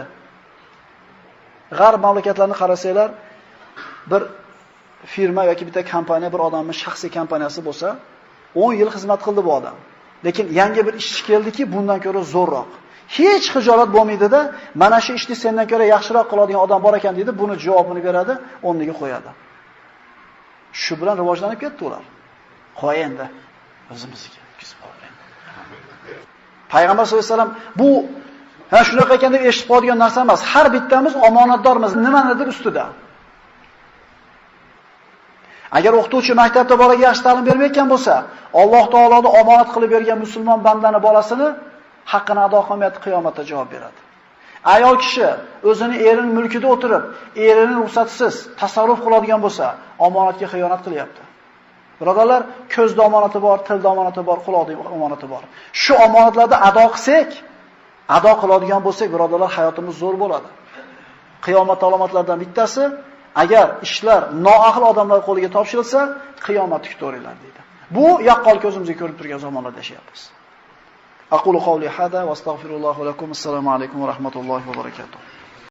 G'arb mamlakatlarini qarasanglar, bir firma yoki bitta kompaniya bir odamning shaxsiy kompaniyasi bo'lsa, 10 yil xizmat qildi bu odam. Lekin yangi bir ishchi keldiki, bundan ko'ra zo'rroq. Hech xijolat bo'lmaydi-da, mana shu ishni sendan ko'ra yaxshiroq qiladigan odam bor ekan deydi, buni javobini beradi, o'rniga qo'yadi. Shu bilan rivojlanib ketdi ular. Qo'y endi o'zimizga. Payg'ambar sollallohu alayhi vasallam bu shunaqa ekan deb eshitib qolgan narsa emas. Har bittamiz omonatdormiz nimanidir ustida. Agar o'qituvchi maktabda bolaga yaxshi ta'lim bermayotgan bo'lsa, Alloh taoloning omonat qilib bergan musulmon bandani bolasini haqqini ado qilmayotgan qiyomatda javob beradi. Ayol kishi o'zini erining mulkida o'tirib, erining ruxsatisiz tasarruf qiladigan bo'lsa, omonatga xiyonat qilyapti. Birodarlar, ko'zda omonati bor, tilda omonati bor, quloqda omonati bor. Shu omonatlarni ado qilsak, ado qiladigan bo'lsak, birodarlar, hayotimiz zo'r bo'ladi. Qiyomat alomatlaridan bittasi, agar ishlar noahil odamlar qo'liga topshirilsa, qiyomatni kutaveringlar deydi. Bu yaqqol ko'zimizga ko'rib turgan zamonlarda yashayapmiz. Aqulu qawli hada va astagfirullohu lakum. Assalomu alaykum va rahmatullohi va barakatuh.